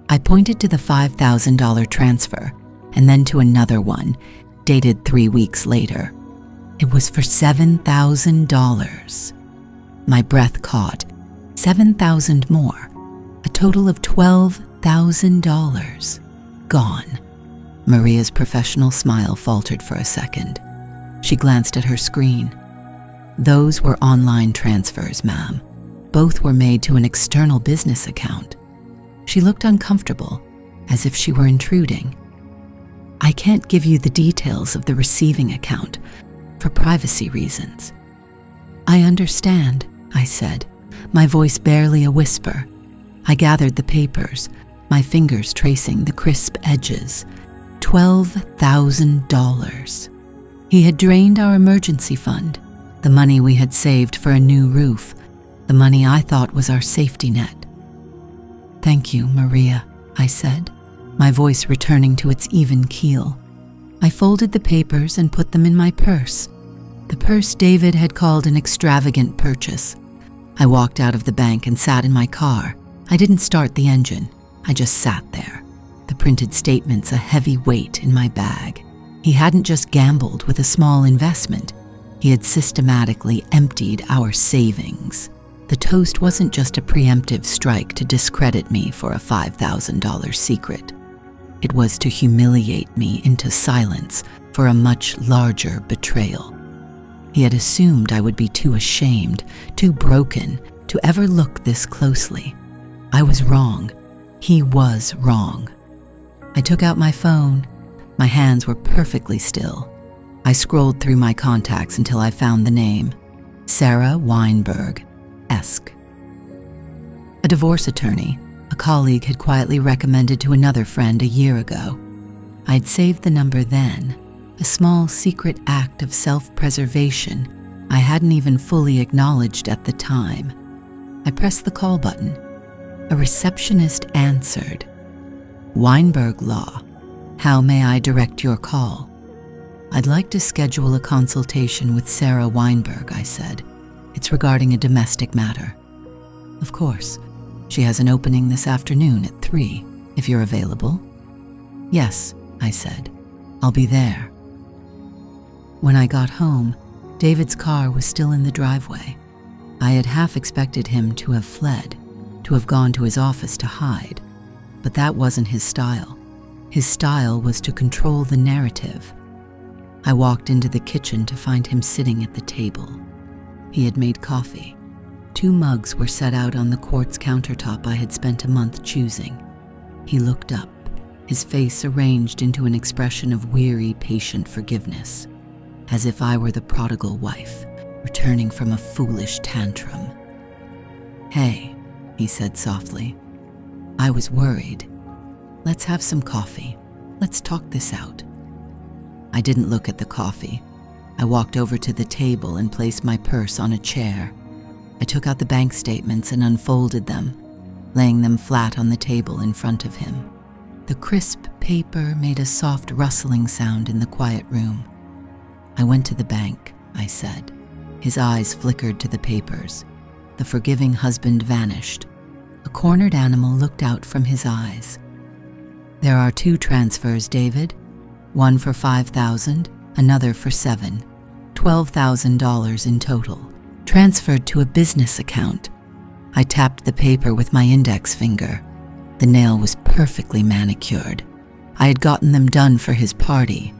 I pointed to the $5,000 transfer and then to another one, dated 3 weeks later. It was for $7,000. My breath caught. 7,000 more. A total of $12,000. Gone. Maria's professional smile faltered for a second. She glanced at her screen. Those were online transfers, ma'am. Both were made to an external business account. She looked uncomfortable, as if she were intruding. I can't give you the details of the receiving account for privacy reasons. I understand, I said, my voice barely a whisper. I gathered the papers, my fingers tracing the crisp edges. $12,000. He had drained our emergency fund, the money we had saved for a new roof, the money I thought was our safety net. Thank you, Maria, I said, my voice returning to its even keel. I folded the papers and put them in my purse, the purse David had called an extravagant purchase. I walked out of the bank and sat in my car. I didn't start the engine. I just sat there, the printed statements a heavy weight in my bag. He hadn't just gambled with a small investment. He had systematically emptied our savings. The toast wasn't just a preemptive strike to discredit me for a $5,000 secret. It was to humiliate me into silence for a much larger betrayal. He had assumed I would be too ashamed, too broken, to ever look this closely. I was wrong. He was wrong. I took out my phone. My hands were perfectly still. I scrolled through my contacts until I found the name, Sarah Weinberg-esque. A divorce attorney, a colleague had quietly recommended to another friend a year ago. I'd saved the number then, a small secret act of self-preservation I hadn't even fully acknowledged at the time. I pressed the call button. A receptionist answered. Weinberg Law. How may I direct your call? I'd like to schedule a consultation with Sarah Weinberg, I said. It's regarding a domestic matter. Of course. She has an opening this afternoon at 3, if you're available. Yes, I said. I'll be there. When I got home, David's car was still in the driveway. I had half expected him to have fled, to have gone to his office to hide, but that wasn't his style. His style was to control the narrative. I walked into the kitchen to find him sitting at the table. He had made coffee. 2 mugs were set out on the quartz countertop I had spent a month choosing. He looked up, his face arranged into an expression of weary, patient forgiveness, as if I were the prodigal wife, returning from a foolish tantrum. Hey, he said softly. I was worried. Let's have some coffee. Let's talk this out. I didn't look at the coffee. I walked over to the table and placed my purse on a chair. I took out the bank statements and unfolded them, laying them flat on the table in front of him. The crisp paper made a soft rustling sound in the quiet room. I went to the bank, I said. His eyes flickered to the papers. The forgiving husband vanished. A cornered animal looked out from his eyes. There are 2 transfers, David. One for $5,000, another for $7,000. $12,000 in total, transferred to a business account. I tapped the paper with my index finger. The nail was perfectly manicured. I had gotten them done for his party.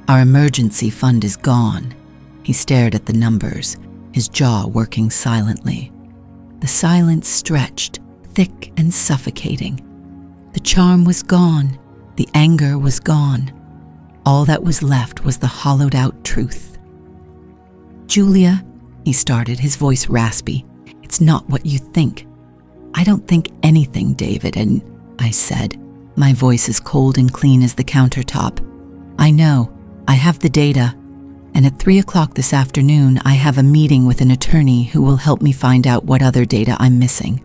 Our emergency fund is gone. He stared at the numbers, his jaw working silently. The silence stretched, thick and suffocating. The charm was gone. The anger was gone. All that was left was the hollowed-out truth. Julia, he started, his voice raspy. It's not what you think. I don't think anything, David, and I said, my voice as cold and clean as the countertop. I know. I have the data, and at 3 o'clock this afternoon, I have a meeting with an attorney who will help me find out what other data I'm missing.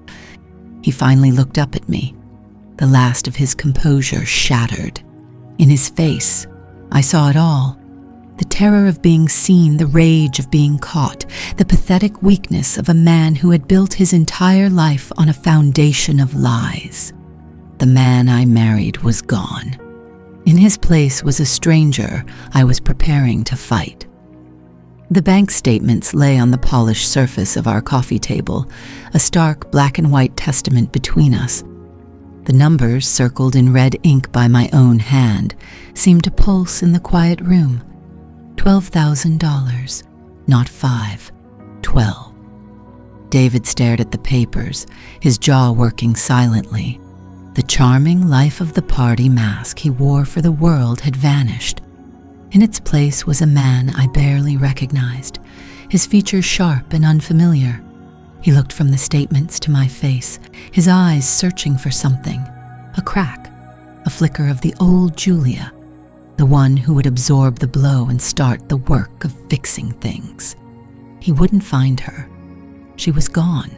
He finally looked up at me. The last of his composure shattered. In his face, I saw it all. The terror of being seen, the rage of being caught, the pathetic weakness of a man who had built his entire life on a foundation of lies. The man I married was gone. In his place was a stranger I was preparing to fight. The bank statements lay on the polished surface of our coffee table, a stark black and white testament between us. The numbers, circled in red ink by my own hand, seemed to pulse in the quiet room. $12,000, not 5, 12. David stared at the papers, his jaw working silently. The charming life of the party mask he wore for the world had vanished. In its place was a man I barely recognized, his features sharp and unfamiliar. He looked from the statements to my face, his eyes searching for something, a crack, a flicker of the old Julia, the one who would absorb the blow and start the work of fixing things. He wouldn't find her. She was gone.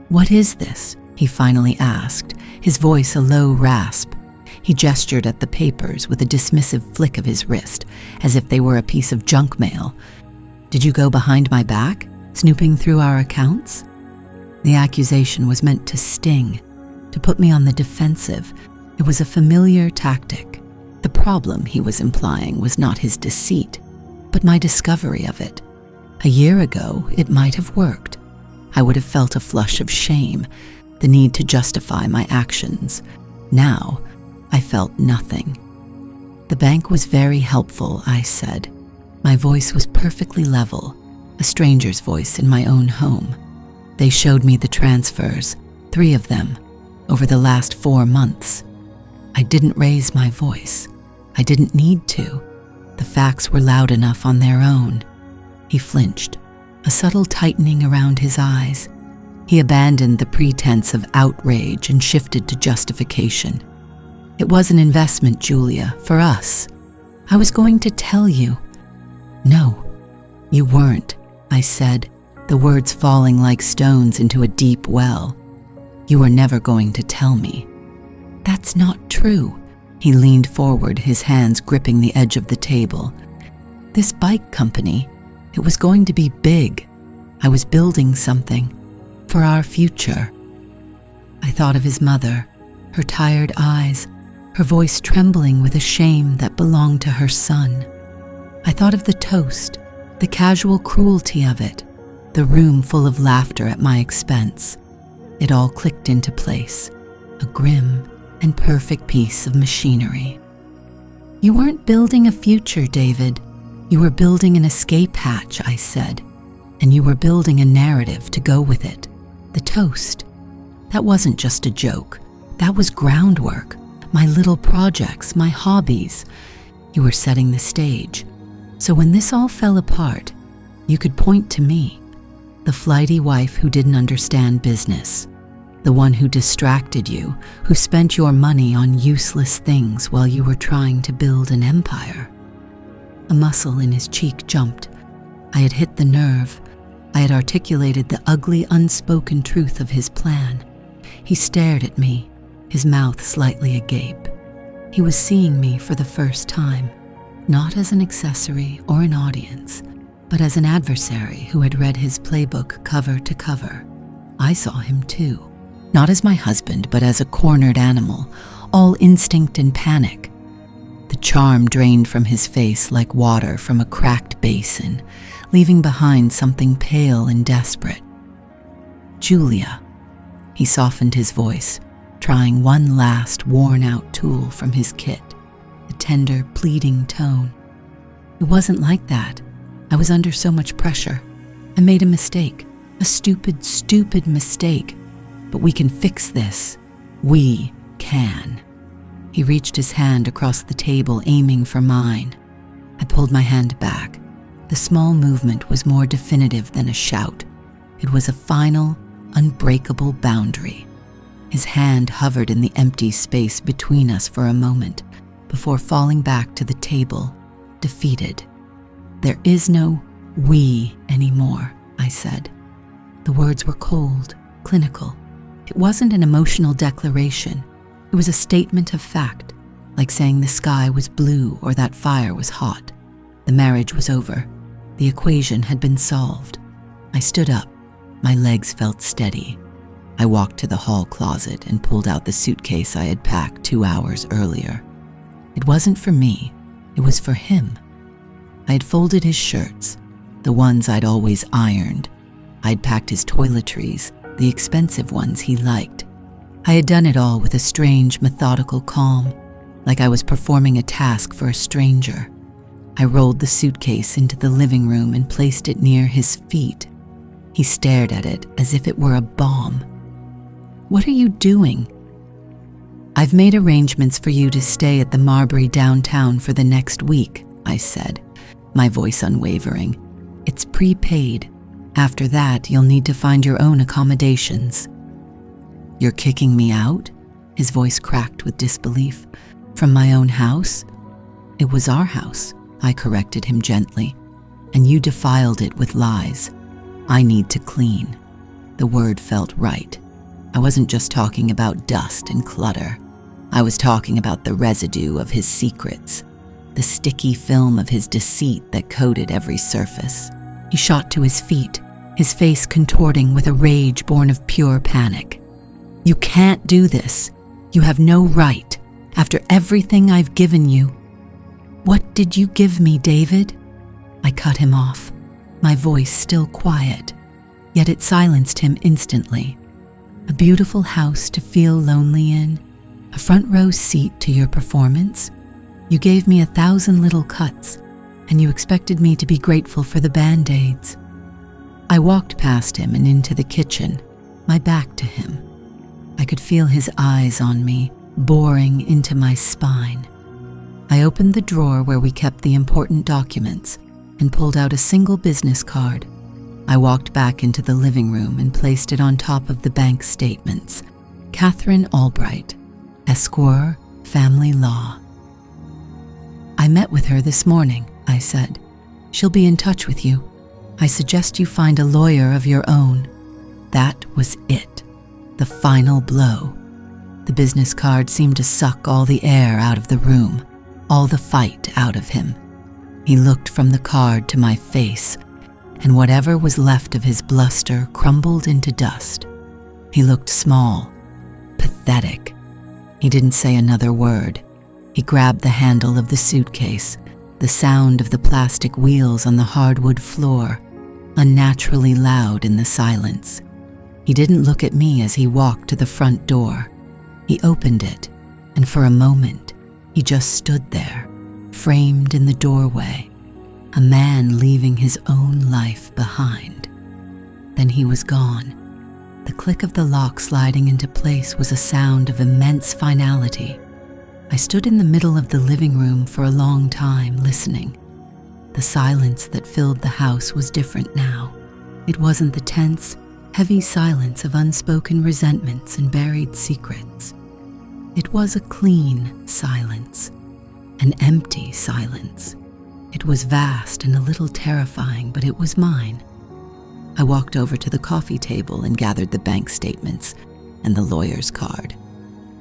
"What is this?" he finally asked, his voice a low rasp. He gestured at the papers with a dismissive flick of his wrist, as if they were a piece of junk mail. "Did you go behind my back, snooping through our accounts?" The accusation was meant to sting, to put me on the defensive. It was a familiar tactic. The problem, he was implying, was not his deceit, but my discovery of it. A year ago, it might have worked. I would have felt a flush of shame, the need to justify my actions. Now, I felt nothing. "The bank was very helpful," I said. My voice was perfectly level, a stranger's voice in my own home. "They showed me the transfers, 3 of them, over the last 4 months. I didn't raise my voice. I didn't need to. The facts were loud enough on their own." He flinched, a subtle tightening around his eyes. He abandoned the pretense of outrage and shifted to justification. "It was an investment, Julia, for us. I was going to tell you." "No, you weren't," I said, the words falling like stones into a deep well. "You were never going to tell me." "That's not true." He leaned forward, his hands gripping the edge of the table. "This bike company, it was going to be big. I was building something for our future." I thought of his mother, her tired eyes, her voice trembling with a shame that belonged to her son. I thought of the toast, the casual cruelty of it, the room full of laughter at my expense. It all clicked into place, a grim and perfect piece of machinery. "You weren't building a future, David. You were building an escape hatch," I said, "and you were building a narrative to go with it. The toast. That wasn't just a joke. That was groundwork. My little projects, my hobbies. You were setting the stage. So when this all fell apart, you could point to me, the flighty wife who didn't understand business, the one who distracted you, who spent your money on useless things while you were trying to build an empire." A muscle in his cheek jumped. I had hit the nerve. I had articulated the ugly, unspoken truth of his plan. He stared at me, his mouth slightly agape. He was seeing me for the first time, not as an accessory or an audience, but as an adversary who had read his playbook cover to cover. I saw him too, not as my husband, but as a cornered animal, all instinct and panic. The charm drained from his face like water from a cracked basin, leaving behind something pale and desperate. "Julia," he softened his voice, trying one last worn-out tool from his kit, a tender, pleading tone. "It wasn't like that. I was under so much pressure. I made a mistake, a stupid, stupid mistake. But we can fix this. We can." He reached his hand across the table, aiming for mine. I pulled my hand back. The small movement was more definitive than a shout. It was a final, unbreakable boundary. His hand hovered in the empty space between us for a moment, before falling back to the table, defeated. "There is no we anymore," I said. The words were cold, clinical. It wasn't an emotional declaration. It was a statement of fact, like saying the sky was blue or that fire was hot. The marriage was over. The equation had been solved. I stood up. My legs felt steady. I walked to the hall closet and pulled out the suitcase I had packed 2 hours earlier. It wasn't for me. It was for him. I had folded his shirts, the ones I'd always ironed. I'd packed his toiletries, the expensive ones he liked. I had done it all with a strange, methodical calm, like I was performing a task for a stranger. I rolled the suitcase into the living room and placed it near his feet. He stared at it as if it were a bomb. "What are you doing?" "I've made arrangements for you to stay at the Marbury downtown for the next week," I said, my voice unwavering. "It's prepaid. After that, you'll need to find your own accommodations." "You're kicking me out?" His voice cracked with disbelief. "From my own house?" "It was our house," I corrected him gently, "and you defiled it with lies. I need to clean." The word felt right. I wasn't just talking about dust and clutter. I was talking about the residue of his secrets, the sticky film of his deceit that coated every surface. He shot to his feet, his face contorting with a rage born of pure panic. "You can't do this. You have no right. After everything I've given you." "What did you give me, David?" I cut him off, my voice still quiet, yet it silenced him instantly. "A beautiful house to feel lonely in, a front row seat to your performance. You gave me 1,000 little cuts, and you expected me to be grateful for the Band-Aids." I walked past him and into the kitchen, my back to him. I could feel his eyes on me, boring into my spine. I opened the drawer where we kept the important documents and pulled out a single business card. I walked back into the living room and placed it on top of the bank statements. Catherine Albright, Esquire, Family Law. "I met with her this morning," I said. "She'll be in touch with you. I suggest you find a lawyer of your own." That was it, the final blow. The business card seemed to suck all the air out of the room, all the fight out of him. He looked from the card to my face, and whatever was left of his bluster crumbled into dust. He looked small, pathetic. He didn't say another word. He grabbed the handle of the suitcase, the sound of the plastic wheels on the hardwood floor, unnaturally loud in the silence. He didn't look at me as he walked to the front door. He opened it, and for a moment, he just stood there, framed in the doorway, a man leaving his own life behind. Then he was gone. The click of the lock sliding into place was a sound of immense finality. I stood in the middle of the living room for a long time, listening. The silence that filled the house was different now. It wasn't the tense, heavy silence of unspoken resentments and buried secrets. It was a clean silence, an empty silence. It was vast and a little terrifying, but it was mine. I walked over to the coffee table and gathered the bank statements and the lawyer's card.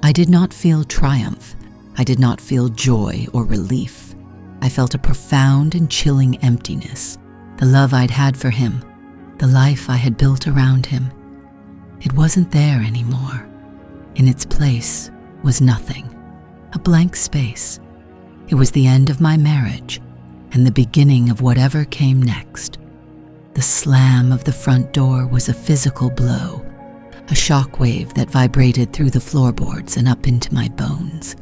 I did not feel triumph. I did not feel joy or relief. I felt a profound and chilling emptiness. The love I'd had for him, the life I had built around him, it wasn't there anymore. In its place was nothing, a blank space. It was the end of my marriage and the beginning of whatever came next. The slam of the front door was a physical blow, a shockwave that vibrated through the floorboards and up into my bones.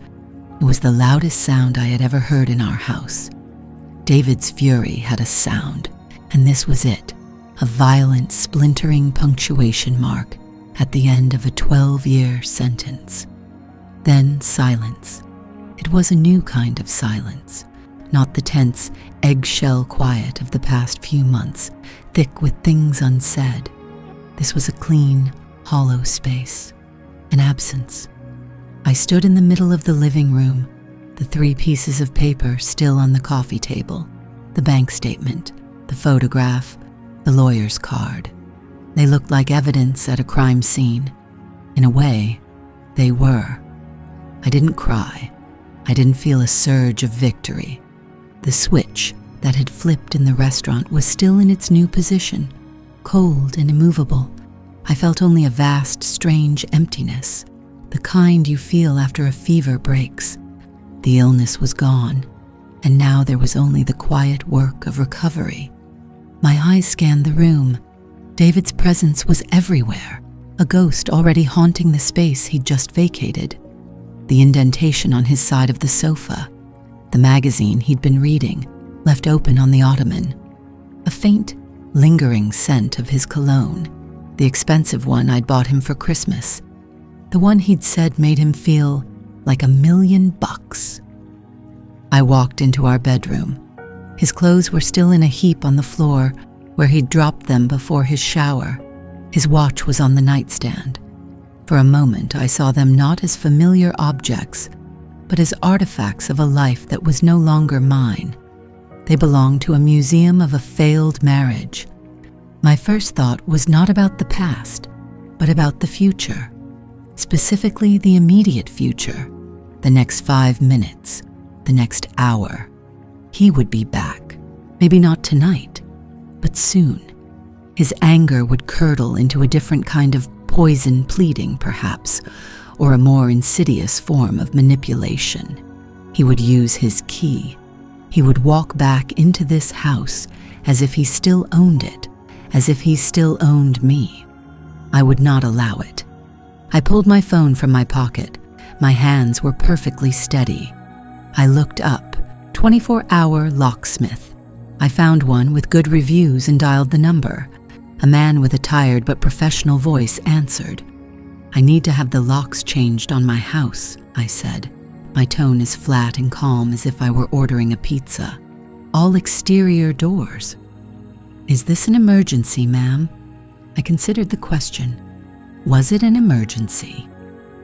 It was the loudest sound I had ever heard in our house. David's fury had a sound, and this was it, a violent, splintering punctuation mark at the end of a 12-year sentence. Then silence. It was a new kind of silence, not the tense, eggshell quiet of the past few months, thick with things unsaid. This was a clean, hollow space, an absence. I stood in the middle of the living room, the 3 pieces of paper still on the coffee table, the bank statement, the photograph, the lawyer's card. They looked like evidence at a crime scene. In a way, they were. I didn't cry. I didn't feel a surge of victory. The switch that had flipped in the restaurant was still in its new position, cold and immovable. I felt only a vast, strange emptiness, the kind you feel after a fever breaks. The illness was gone, and now there was only the quiet work of recovery. My eyes scanned the room. David's presence was everywhere, a ghost already haunting the space he'd just vacated. The indentation on his side of the sofa, the magazine he'd been reading, left open on the ottoman. A faint, lingering scent of his cologne, the expensive one I'd bought him for Christmas, the one he'd said made him feel like $1,000,000. I walked into our bedroom. His clothes were still in a heap on the floor where he'd dropped them before his shower. His watch was on the nightstand. For a moment, I saw them not as familiar objects, but as artifacts of a life that was no longer mine. They belonged to a museum of a failed marriage. My first thought was not about the past, but about the future, specifically the immediate future, the next 5 minutes, the next hour. He would be back, maybe not tonight, but soon. His anger would curdle into a different kind of poison pleading, perhaps, or a more insidious form of manipulation. He would use his key. He would walk back into this house as if he still owned it, as if he still owned me. I would not allow it. I pulled my phone from my pocket. My hands were perfectly steady. I looked up, 24-hour locksmith. I found one with good reviews and dialed the number. A man with a tired but professional voice answered. "I need to have the locks changed on my house," I said. My tone as flat and calm as if I were ordering a pizza. "All exterior doors." "Is this an emergency, ma'am?" I considered the question. Was it an emergency?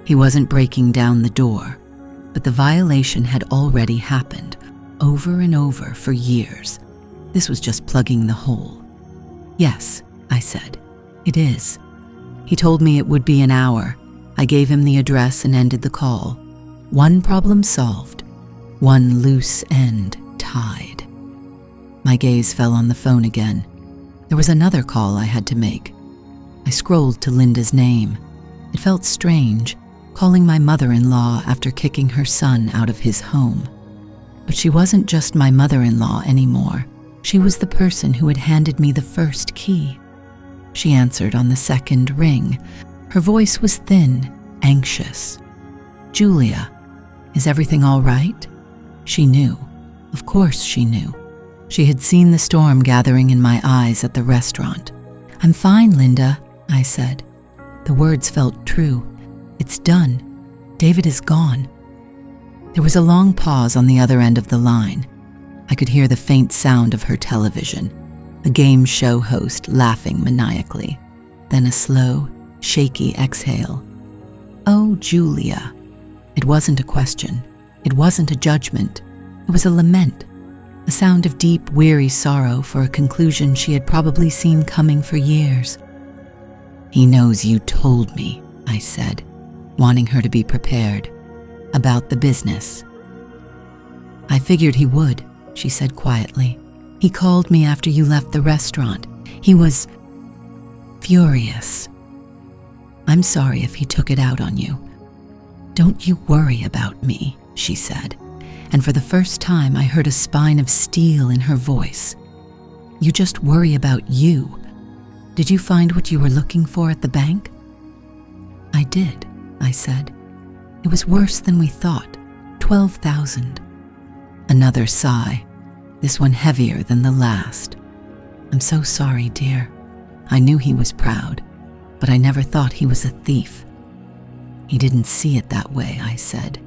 He wasn't breaking down the door, but the violation had already happened, over and over for years. This was just plugging the hole. "Yes," I said, "it is." He told me it would be an hour. I gave him the address and ended the call. One problem solved, one loose end tied. My gaze fell on the phone again. There was another call I had to make. I scrolled to Linda's name. It felt strange, calling my mother-in-law after kicking her son out of his home. But she wasn't just my mother-in-law anymore. She was the person who had handed me the first key. She answered on the second ring. Her voice was thin, anxious. "Julia, is everything all right?" She knew. Of course she knew. She had seen the storm gathering in my eyes at the restaurant. "I'm fine, Linda," I said. The words felt true. "It's done. David is gone." There was a long pause on the other end of the line. I could hear the faint sound of her television, the game show host laughing maniacally, then a slow, shaky exhale. "Oh, Julia." It wasn't a question. It wasn't a judgment. It was a lament, a sound of deep, weary sorrow for a conclusion she had probably seen coming for years. "He knows you told me," I said, wanting her to be prepared, "about the business." "I figured he would," she said quietly. "He called me after you left the restaurant. He was furious. I'm sorry if he took it out on you." "Don't you worry about me," she said, and for the first time I heard a spine of steel in her voice. "You just worry about you. Did you find what you were looking for at the bank?" "I did," I said. "It was worse than we thought. 12,000. Another sigh, this one heavier than the last. "I'm so sorry, dear. I knew he was proud, but I never thought he was a thief." "He didn't see it that way," I said.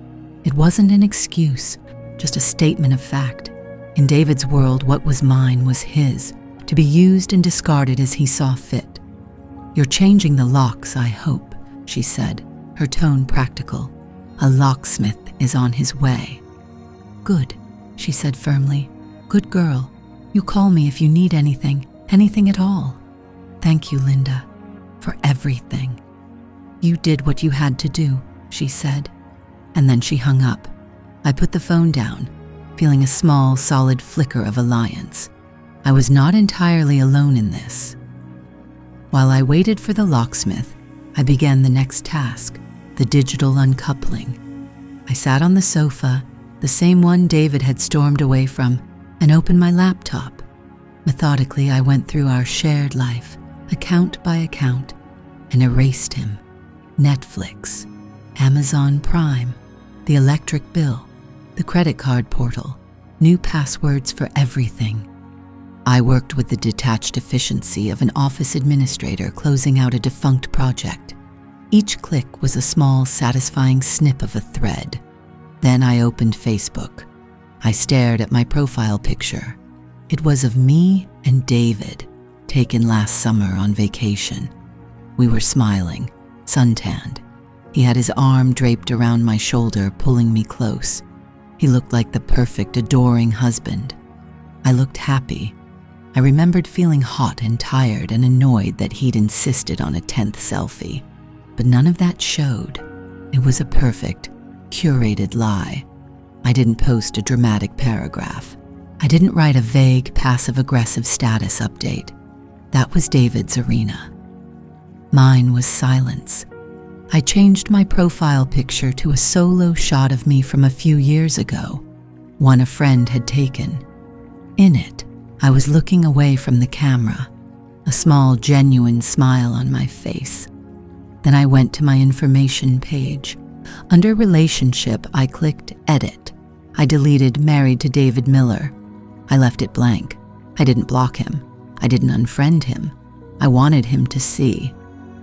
"It wasn't an excuse, just a statement of fact. In David's world, what was mine was his, to be used and discarded as he saw fit. You're changing the locks, I hope," she said, her tone practical. "A locksmith is on his way." "Good," she said firmly. "Good girl. You call me if you need anything at all. Thank you, Linda, for everything." "You did what you had to do," she said, and then she hung up. I put the phone down, feeling a small, solid flicker of alliance. I was not entirely alone in this. While I waited for the locksmith, I began the next task, the digital uncoupling. I sat on the sofa, the same one David had stormed away from, and opened my laptop. Methodically, I went through our shared life, account by account, and erased him. Netflix, Amazon Prime, the electric bill, the credit card portal, new passwords for everything. I worked with the detached efficiency of an office administrator closing out a defunct project. Each click was a small, satisfying snip of a thread. Then I opened Facebook. I stared at my profile picture. It was of me and David, taken last summer on vacation. We were smiling, suntanned. He had his arm draped around my shoulder, pulling me close. He looked like the perfect, adoring husband. I looked happy. I remembered feeling hot and tired and annoyed that he'd insisted on a 10th selfie. But none of that showed. It was a perfect, curated lie. I didn't post a dramatic paragraph. I didn't write a vague, passive-aggressive status update. That was David's arena. Mine was silence. I changed my profile picture to a solo shot of me from a few years ago, one a friend had taken. In it, I was looking away from the camera, a small, genuine smile on my face. Then I went to my information page. Under Relationship, I clicked Edit. I deleted Married to David Miller. I left it blank. I didn't block him. I didn't unfriend him. I wanted him to see.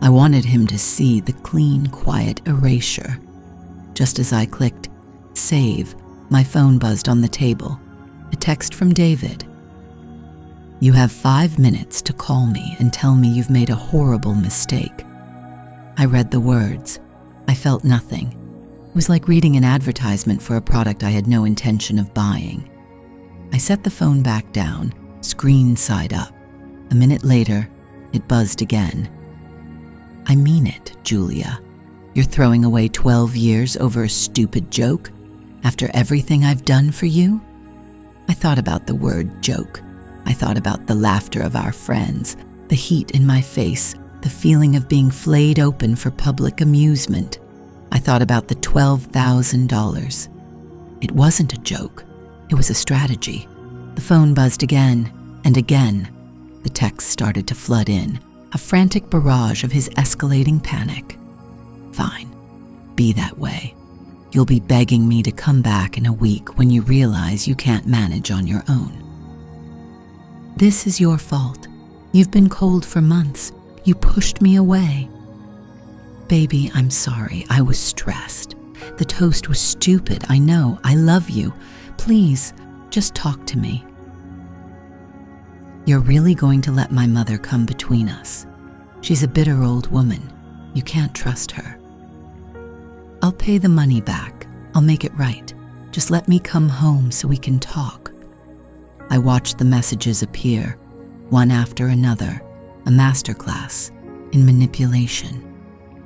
I wanted him to see the clean, quiet erasure. Just as I clicked Save, my phone buzzed on the table. A text from David. "You have 5 minutes to call me and tell me you've made a horrible mistake." I read the words. I felt nothing. It was like reading an advertisement for a product I had no intention of buying. I set the phone back down, screen side up. A minute later, it buzzed again. "I mean it, Julia. You're throwing away 12 years over a stupid joke after everything I've done for you?" I thought about the word joke. I thought about the laughter of our friends, the heat in my face, the feeling of being flayed open for public amusement. I thought about the $12,000. It wasn't a joke. It was a strategy. The phone buzzed again and again. The texts started to flood in, a frantic barrage of his escalating panic. "Fine. Be that way. You'll be begging me to come back in a week when you realize you can't manage on your own. This is your fault. You've been cold for months. You pushed me away. Baby, I'm sorry. I was stressed. The toast was stupid. I know. I love you. Please, just talk to me. You're really going to let my mother come between us? She's a bitter old woman. You can't trust her. I'll pay the money back. I'll make it right. Just let me come home so we can talk." I watched the messages appear, one after another, a masterclass in manipulation.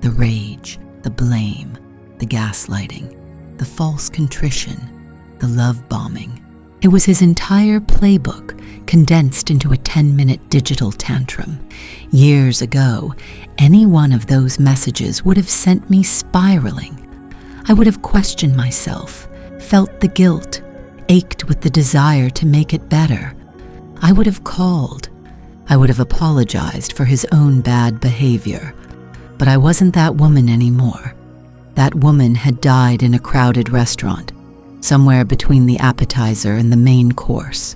The rage, the blame, the gaslighting, the false contrition, the love bombing. It was his entire playbook condensed into a 10-minute digital tantrum. Years ago, any one of those messages would have sent me spiraling. I would have questioned myself, felt the guilt, ached with the desire to make it better. I would have called. I would have apologized for his own bad behavior. But I wasn't that woman anymore. That woman had died in a crowded restaurant, somewhere between the appetizer and the main course.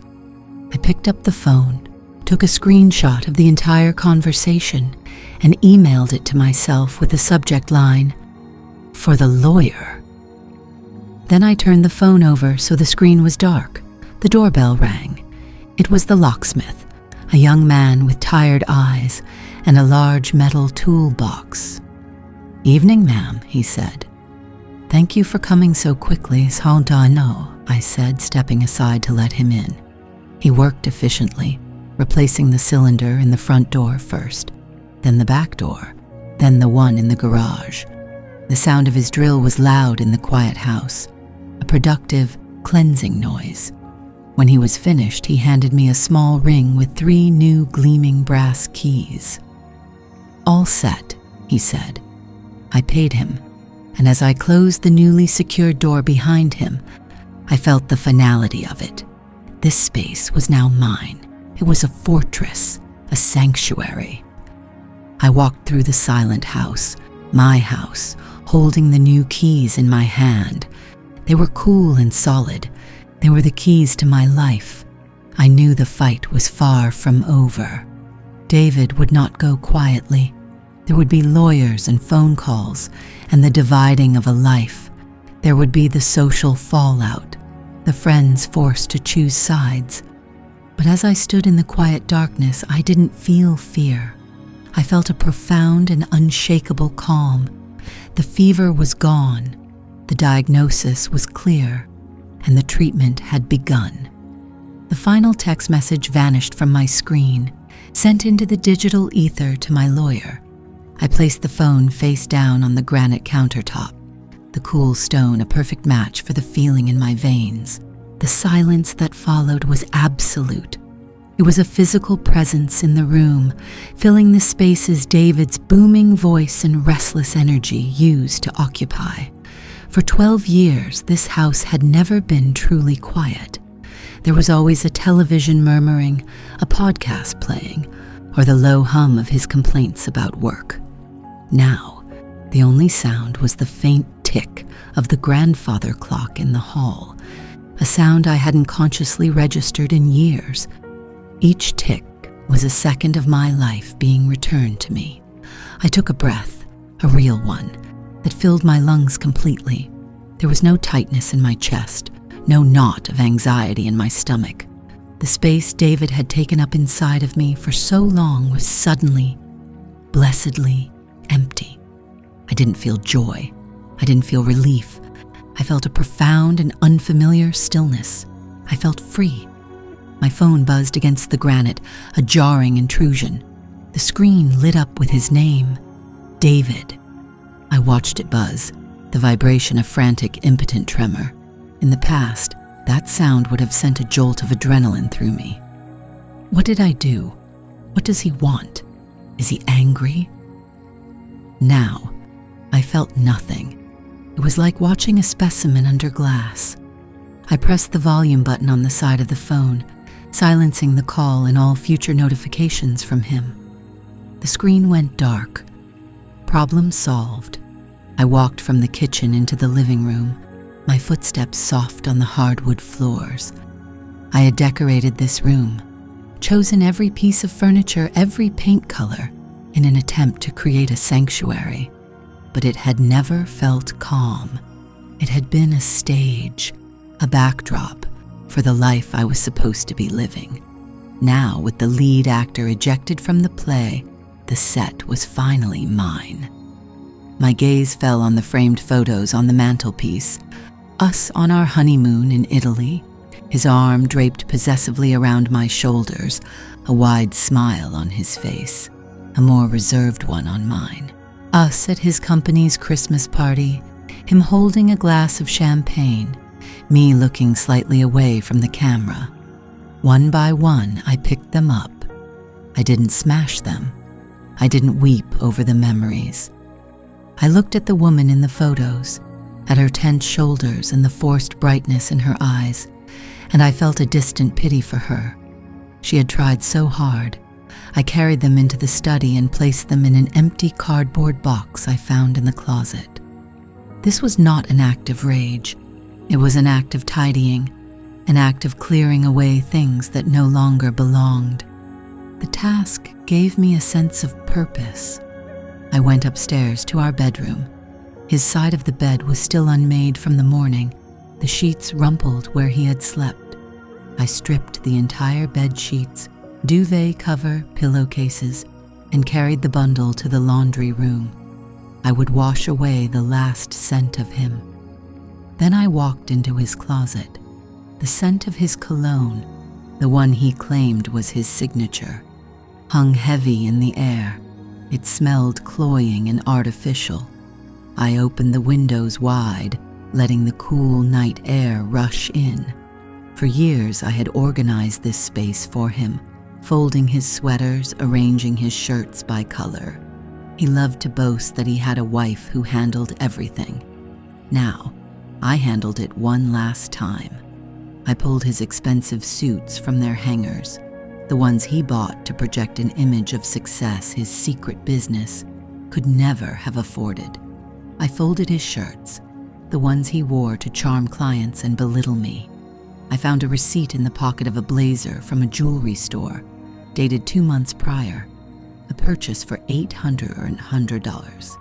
I picked up the phone, took a screenshot of the entire conversation, and emailed it to myself with the subject line, "For the lawyer." Then I turned the phone over so the screen was dark. The doorbell rang. It was the locksmith, a young man with tired eyes and a large metal toolbox. "Evening, ma'am," he said. "Thank you for coming so quickly, Saldano," I said, stepping aside to let him in. He worked efficiently, replacing the cylinder in the front door first, then the back door, then the one in the garage. The sound of his drill was loud in the quiet house, a productive, cleansing noise. When he was finished, he handed me a small ring with 3 new gleaming brass keys. "All set," he said. I paid him, and as I closed the newly secured door behind him, I felt the finality of it. This space was now mine. It was a fortress, a sanctuary. I walked through the silent house, my house, holding the new keys in my hand. They were cool and solid, They were the keys to my life. I knew the fight was far from over. David would not go quietly. There would be lawyers and phone calls, and the dividing of a life. There would be the social fallout, the friends forced to choose sides. But as I stood in the quiet darkness, I didn't feel fear. I felt a profound and unshakable calm. The fever was gone, the diagnosis was clear, and the treatment had begun. The final text message vanished from my screen, sent into the digital ether to my lawyer. I placed the phone face down on the granite countertop, the cool stone a perfect match for the feeling in my veins. The silence that followed was absolute. It was a physical presence in the room, filling the spaces David's booming voice and restless energy used to occupy. For 12 years, this house had never been truly quiet. There was always a television murmuring, a podcast playing, or the low hum of his complaints about work. Now, the only sound was the faint tick of the grandfather clock in the hall, a sound I hadn't consciously registered in years. Each tick was a second of my life being returned to me. I took a breath, a real one, that filled my lungs completely. There was no tightness in my chest, no knot of anxiety in my stomach. The space David had taken up inside of me for so long was suddenly, blessedly empty. I didn't feel joy. I didn't feel relief. I felt a profound and unfamiliar stillness. I felt free. My phone buzzed against the granite, a jarring intrusion. The screen lit up with his name, David. I watched it buzz, the vibration a frantic, impotent tremor. In the past, that sound would have sent a jolt of adrenaline through me. What did I do? What does he want? Is he angry? Now, I felt nothing. It was like watching a specimen under glass. I pressed the volume button on the side of the phone, silencing the call and all future notifications from him. The screen went dark. Problem solved. I walked from the kitchen into the living room, my footsteps soft on the hardwood floors. I had decorated this room, chosen every piece of furniture, every paint color, in an attempt to create a sanctuary. But it had never felt calm. It had been a stage, a backdrop for the life I was supposed to be living. Now, with the lead actor ejected from the play, the set was finally mine. My gaze fell on the framed photos on the mantelpiece, us on our honeymoon in Italy, his arm draped possessively around my shoulders, a wide smile on his face, a more reserved one on mine. Us at his company's Christmas party, him holding a glass of champagne, me looking slightly away from the camera. One by one, I picked them up. I didn't smash them. I didn't weep over the memories. I looked at the woman in the photos, at her tense shoulders and the forced brightness in her eyes, and I felt a distant pity for her. She had tried so hard. I carried them into the study and placed them in an empty cardboard box I found in the closet. This was not an act of rage. It was an act of tidying, an act of clearing away things that no longer belonged. The task gave me a sense of purpose. I went upstairs to our bedroom. His side of the bed was still unmade from the morning, the sheets rumpled where he had slept. I stripped the entire bed sheets, duvet cover, pillowcases, and carried the bundle to the laundry room. I would wash away the last scent of him. Then I walked into his closet. The scent of his cologne, the one he claimed was his signature, hung heavy in the air. It smelled cloying and artificial. I opened the windows wide, letting the cool night air rush in. For years I had organized this space for him, folding his sweaters, arranging his shirts by color. He loved to boast that he had a wife who handled everything. Now, I handled it one last time. I pulled his expensive suits from their hangers, the ones he bought to project an image of success his secret business could never have afforded. I folded his shirts, the ones he wore to charm clients and belittle me. I found a receipt in the pocket of a blazer from a jewelry store, dated 2 months prior, a purchase for $800.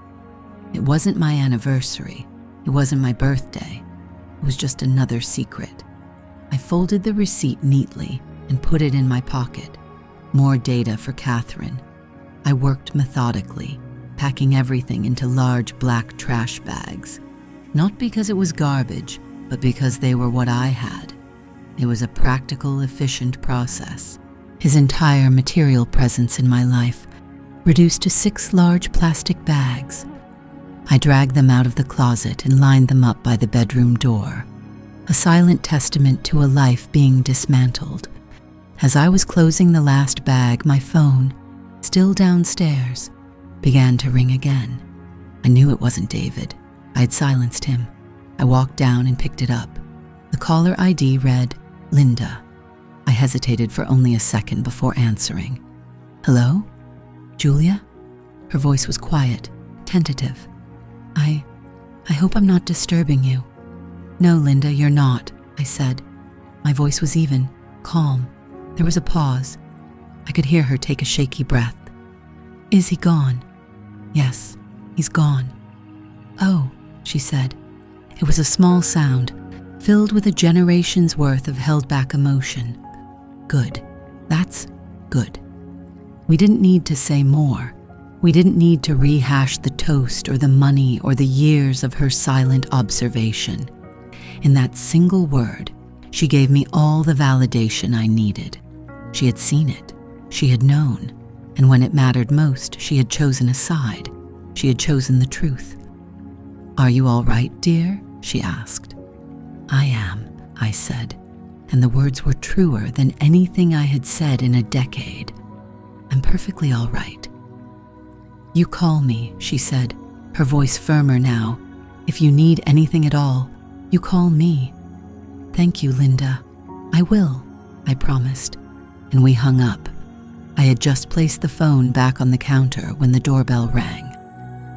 It wasn't my anniversary. It wasn't my birthday. It was just another secret. I folded the receipt neatly and put it in my pocket. More data for Catherine. I worked methodically, packing everything into large black trash bags. Not because it was garbage, but because they were what I had. It was a practical, efficient process. His entire material presence in my life reduced to 6 large plastic bags. I dragged them out of the closet and lined them up by the bedroom door, a silent testament to a life being dismantled. As I was closing the last bag, my phone, still downstairs, began to ring again. I knew it wasn't David. I had silenced him. I walked down and picked it up. The caller ID read, Linda. I hesitated for only a second before answering. Hello? Julia? Her voice was quiet, tentative. I hope I'm not disturbing you. No, Linda, you're not, I said. My voice was even, calm. There was a pause. I could hear her take a shaky breath. Is he gone? Yes, he's gone. Oh, she said. It was a small sound, filled with a generation's worth of held-back emotion. Good. That's good. We didn't need to say more. We didn't need to rehash the toast or the money or the years of her silent observation. In that single word, she gave me all the validation I needed. She had seen it. She had known. And when it mattered most, she had chosen a side. She had chosen the truth. Are you all right, dear? She asked. I am, I said, and the words were truer than anything I had said in a decade. I'm perfectly all right. You call me, she said, her voice firmer now. If you need anything at all, you call me. Thank you, Linda. I will, I promised, and we hung up. I had just placed the phone back on the counter when the doorbell rang,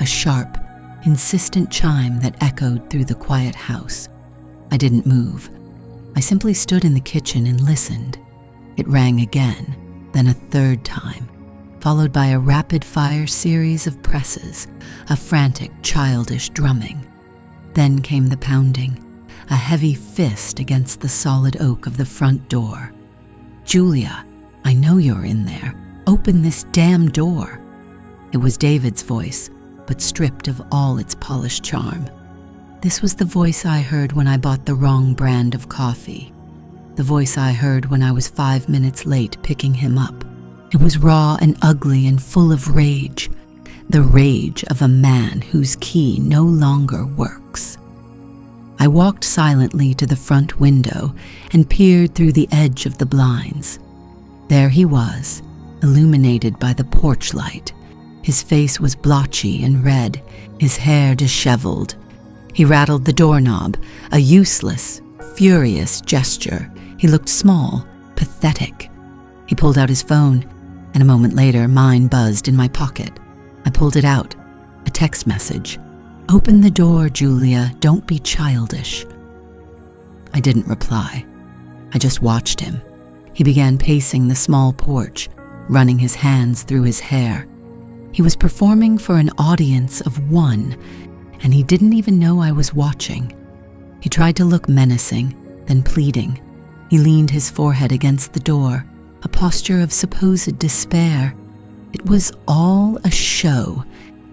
a sharp, insistent chime that echoed through the quiet house. I didn't move. I simply stood in the kitchen and listened. It rang again, then a third time, followed by a rapid-fire series of presses, a frantic, childish drumming. Then came the pounding, a heavy fist against the solid oak of the front door. Julia, I know you're in there. Open this damn door. It was David's voice, but stripped of all its polished charm. This was the voice I heard when I bought the wrong brand of coffee. The voice I heard when I was 5 minutes late picking him up. It was raw and ugly and full of rage. The rage of a man whose key no longer works. I walked silently to the front window and peered through the edge of the blinds. There he was, illuminated by the porch light. His face was blotchy and red, his hair disheveled. He rattled the doorknob, a useless, furious gesture. He looked small, pathetic. He pulled out his phone, and a moment later, mine buzzed in my pocket. I pulled it out, a text message. Open the door, Julia, don't be childish. I didn't reply. I just watched him. He began pacing the small porch, running his hands through his hair. He was performing for an audience of one, and he didn't even know I was watching. He tried to look menacing, then pleading. He leaned his forehead against the door, a posture of supposed despair. It was all a show,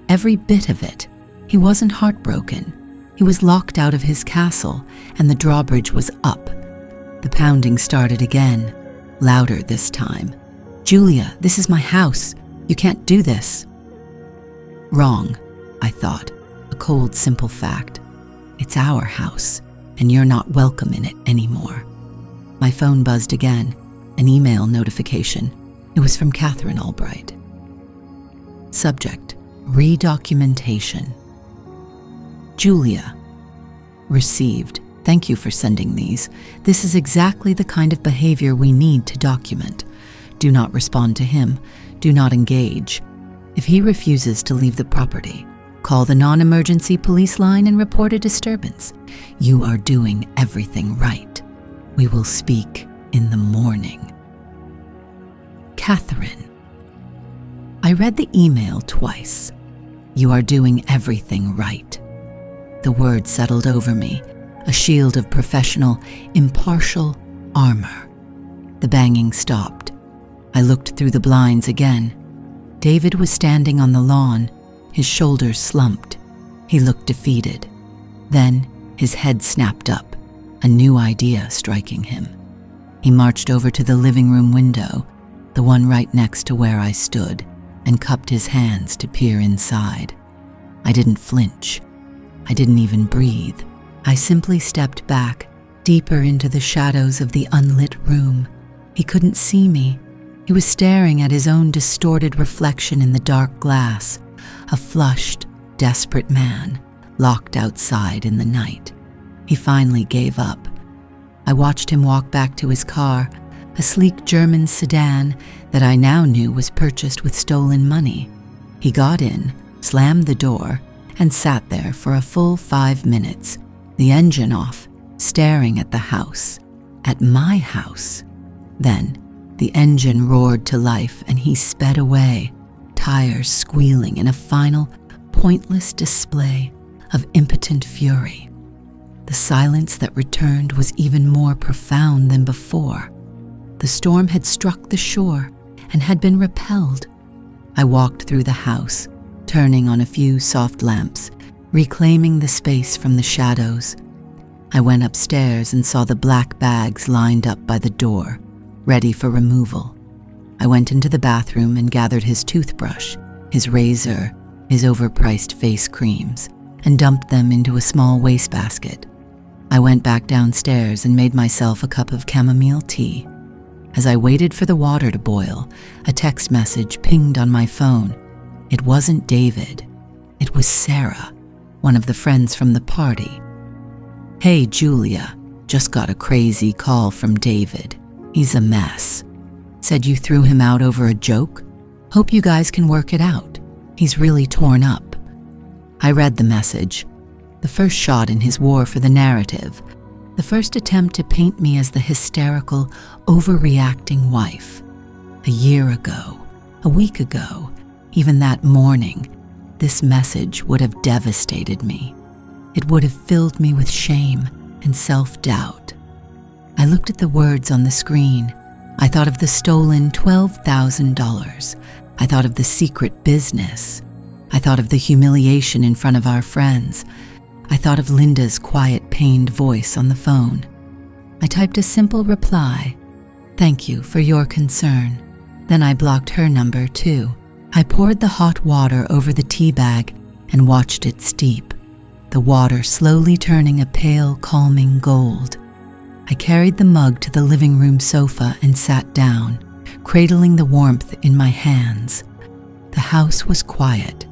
every bit of it. He wasn't heartbroken. He was locked out of his castle, and the drawbridge was up. The pounding started again, louder this time. Julia, this is my house. You can't do this. Wrong, I thought, a cold, simple fact. It's our house, and you're not welcome in it anymore. My phone buzzed again, an email notification. It was from Catherine Albright. Subject, redocumentation. Julia. Received. Thank you for sending these. This is exactly the kind of behavior we need to document. Do not respond to him. Do not engage. If he refuses to leave the property, call the non-emergency police line and report a disturbance. You are doing everything right. We will speak in the morning. Catherine. I read the email twice. You are doing everything right. The word settled over me, a shield of professional, impartial armor. The banging stopped. I looked through the blinds again. David was standing on the lawn, his shoulders slumped. He looked defeated. Then his head snapped up, a new idea striking him. He marched over to the living room window, the one right next to where I stood, and cupped his hands to peer inside. I didn't flinch. I didn't even breathe. I simply stepped back, deeper into the shadows of the unlit room. He couldn't see me. He was staring at his own distorted reflection in the dark glass, a flushed, desperate man, locked outside in the night. He finally gave up. I watched him walk back to his car, a sleek German sedan that I now knew was purchased with stolen money. He got in, slammed the door, and sat there for a full 5 minutes, the engine off, staring at the house, at my house. Then, the engine roared to life and he sped away, tires squealing in a final, pointless display of impotent fury. The silence that returned was even more profound than before. The storm had struck the shore and had been repelled. I walked through the house, turning on a few soft lamps, reclaiming the space from the shadows. I went upstairs and saw the black bags lined up by the door, ready for removal. I went into the bathroom and gathered his toothbrush, his razor, his overpriced face creams, and dumped them into a small wastebasket. I went back downstairs and made myself a cup of chamomile tea. As I waited for the water to boil, a text message pinged on my phone. It wasn't David. It was Sarah, one of the friends from the party. "Hey, Julia, just got a crazy call from David. He's a mess. Said you threw him out over a joke? Hope you guys can work it out. He's really torn up." I read the message. The first shot in his war for the narrative. The first attempt to paint me as the hysterical, overreacting wife. A year ago, a week ago, even that morning, this message would have devastated me. It would have filled me with shame and self-doubt. I looked at the words on the screen. I thought of the stolen $12,000. I thought of the secret business. I thought of the humiliation in front of our friends. I thought of Linda's quiet, pained voice on the phone. I typed a simple reply. "Thank you for your concern." Then I blocked her number too. I poured the hot water over the tea bag and watched it steep, the water slowly turning a pale, calming gold. I carried the mug to the living room sofa and sat down, cradling the warmth in my hands. The house was quiet.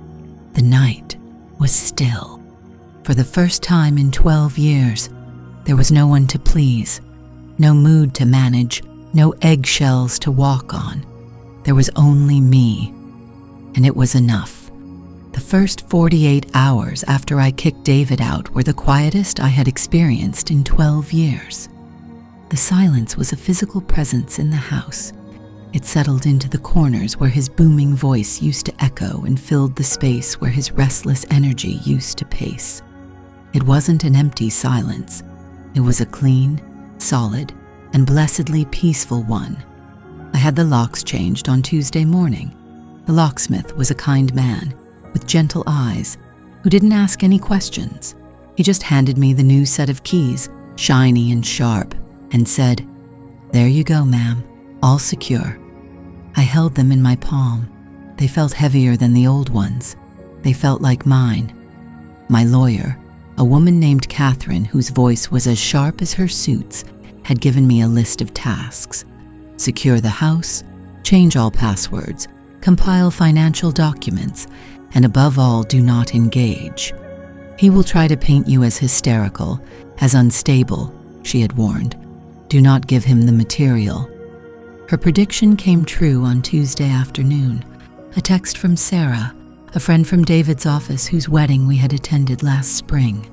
The night was still. For the first time in 12 years, there was no one to please, no mood to manage, no eggshells to walk on. There was only me, and it was enough. The first 48 hours after I kicked David out were the quietest I had experienced in 12 years. The silence was a physical presence in the house. It settled into the corners where his booming voice used to echo and filled the space where his restless energy used to pace. It wasn't an empty silence. It was a clean, solid, and blessedly peaceful one. I had the locks changed on Tuesday morning. The locksmith was a kind man, with gentle eyes, who didn't ask any questions. He just handed me the new set of keys, shiny and sharp, and said, "There you go, ma'am, all secure." I held them in my palm. They felt heavier than the old ones. They felt like mine. My lawyer, a woman named Catherine, whose voice was as sharp as her suits, had given me a list of tasks. Secure the house, change all passwords, compile financial documents, and above all, do not engage. He will try to paint you as hysterical, as unstable, she had warned. Do not give him the material. Her prediction came true on Tuesday afternoon. A text from Sarah, a friend from David's office whose wedding we had attended last spring.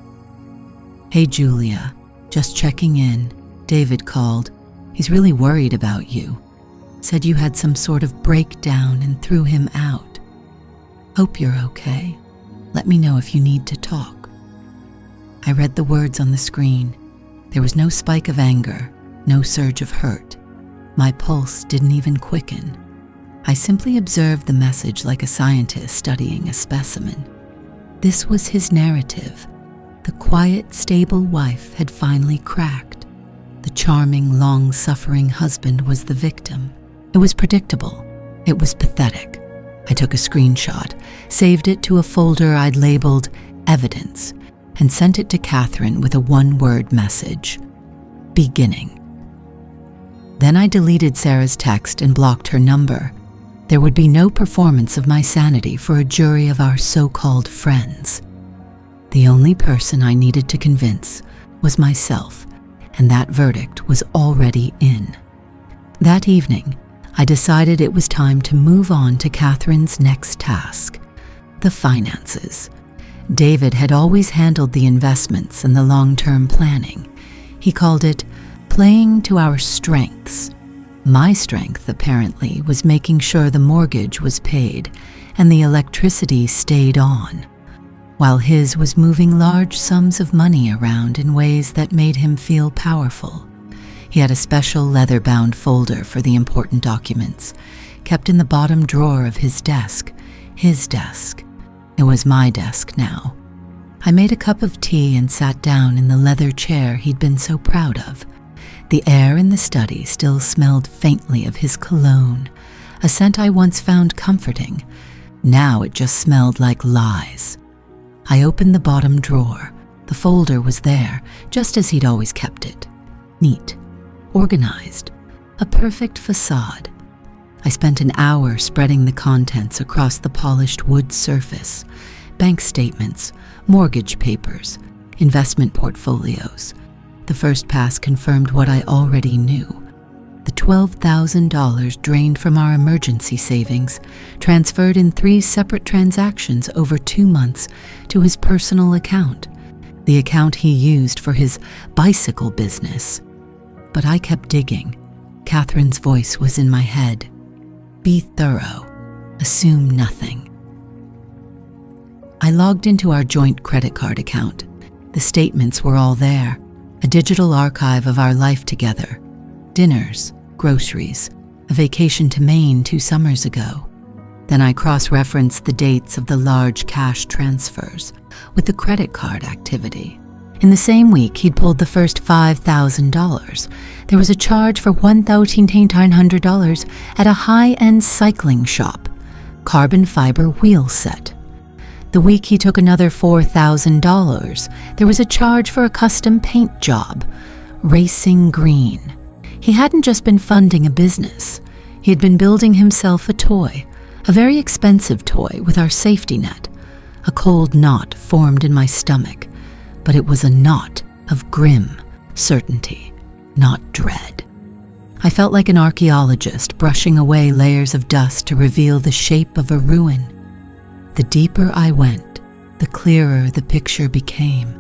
"Hey Julia, just checking in. David called. He's really worried about you. Said you had some sort of breakdown and threw him out. Hope you're okay. Let me know if you need to talk." I read the words on the screen. There was no spike of anger, no surge of hurt. My pulse didn't even quicken. I simply observed the message like a scientist studying a specimen. This was his narrative. The quiet, stable wife had finally cracked. The charming, long-suffering husband was the victim. It was predictable. It was pathetic. I took a screenshot, saved it to a folder I'd labeled Evidence, and sent it to Catherine with a one-word message: beginning. Then I deleted Sarah's text and blocked her number. There would be no performance of my sanity for a jury of our so-called friends. The only person I needed to convince was myself, and that verdict was already in. That evening, I decided it was time to move on to Catherine's next task, the finances. David had always handled the investments and the long-term planning. He called it playing to our strengths. My strength, apparently, was making sure the mortgage was paid and the electricity stayed on, while his was moving large sums of money around in ways that made him feel powerful. He had a special leather-bound folder for the important documents, kept in the bottom drawer of his desk. His desk. It was my desk now. I made a cup of tea and sat down in the leather chair he'd been so proud of. The air in the study still smelled faintly of his cologne, a scent I once found comforting. Now it just smelled like lies. I opened the bottom drawer. The folder was there, just as he'd always kept it. Neat, organized, a perfect facade. I spent an hour spreading the contents across the polished wood surface: bank statements, mortgage papers, investment portfolios. The first pass confirmed what I already knew. The $12,000 drained from our emergency savings, transferred in 3 separate transactions over 2 months to his personal account, the account he used for his bicycle business. But I kept digging. Catherine's voice was in my head. Be thorough. Assume nothing. I logged into our joint credit card account. The statements were all there, a digital archive of our life together. Dinners, groceries, a vacation to Maine 2 summers ago. Then I cross-referenced the dates of the large cash transfers with the credit card activity. In the same week, he'd pulled the first $5,000. There was a charge for $1,900 at a high-end cycling shop, carbon fiber wheel set. The week he took another $4,000, there was a charge for a custom paint job, racing green. He hadn't just been funding a business. He had been building himself a toy, a very expensive toy with our safety net. A cold knot formed in my stomach, but it was a knot of grim certainty, not dread. I felt like an archaeologist brushing away layers of dust to reveal the shape of a ruin. The deeper I went, the clearer the picture became.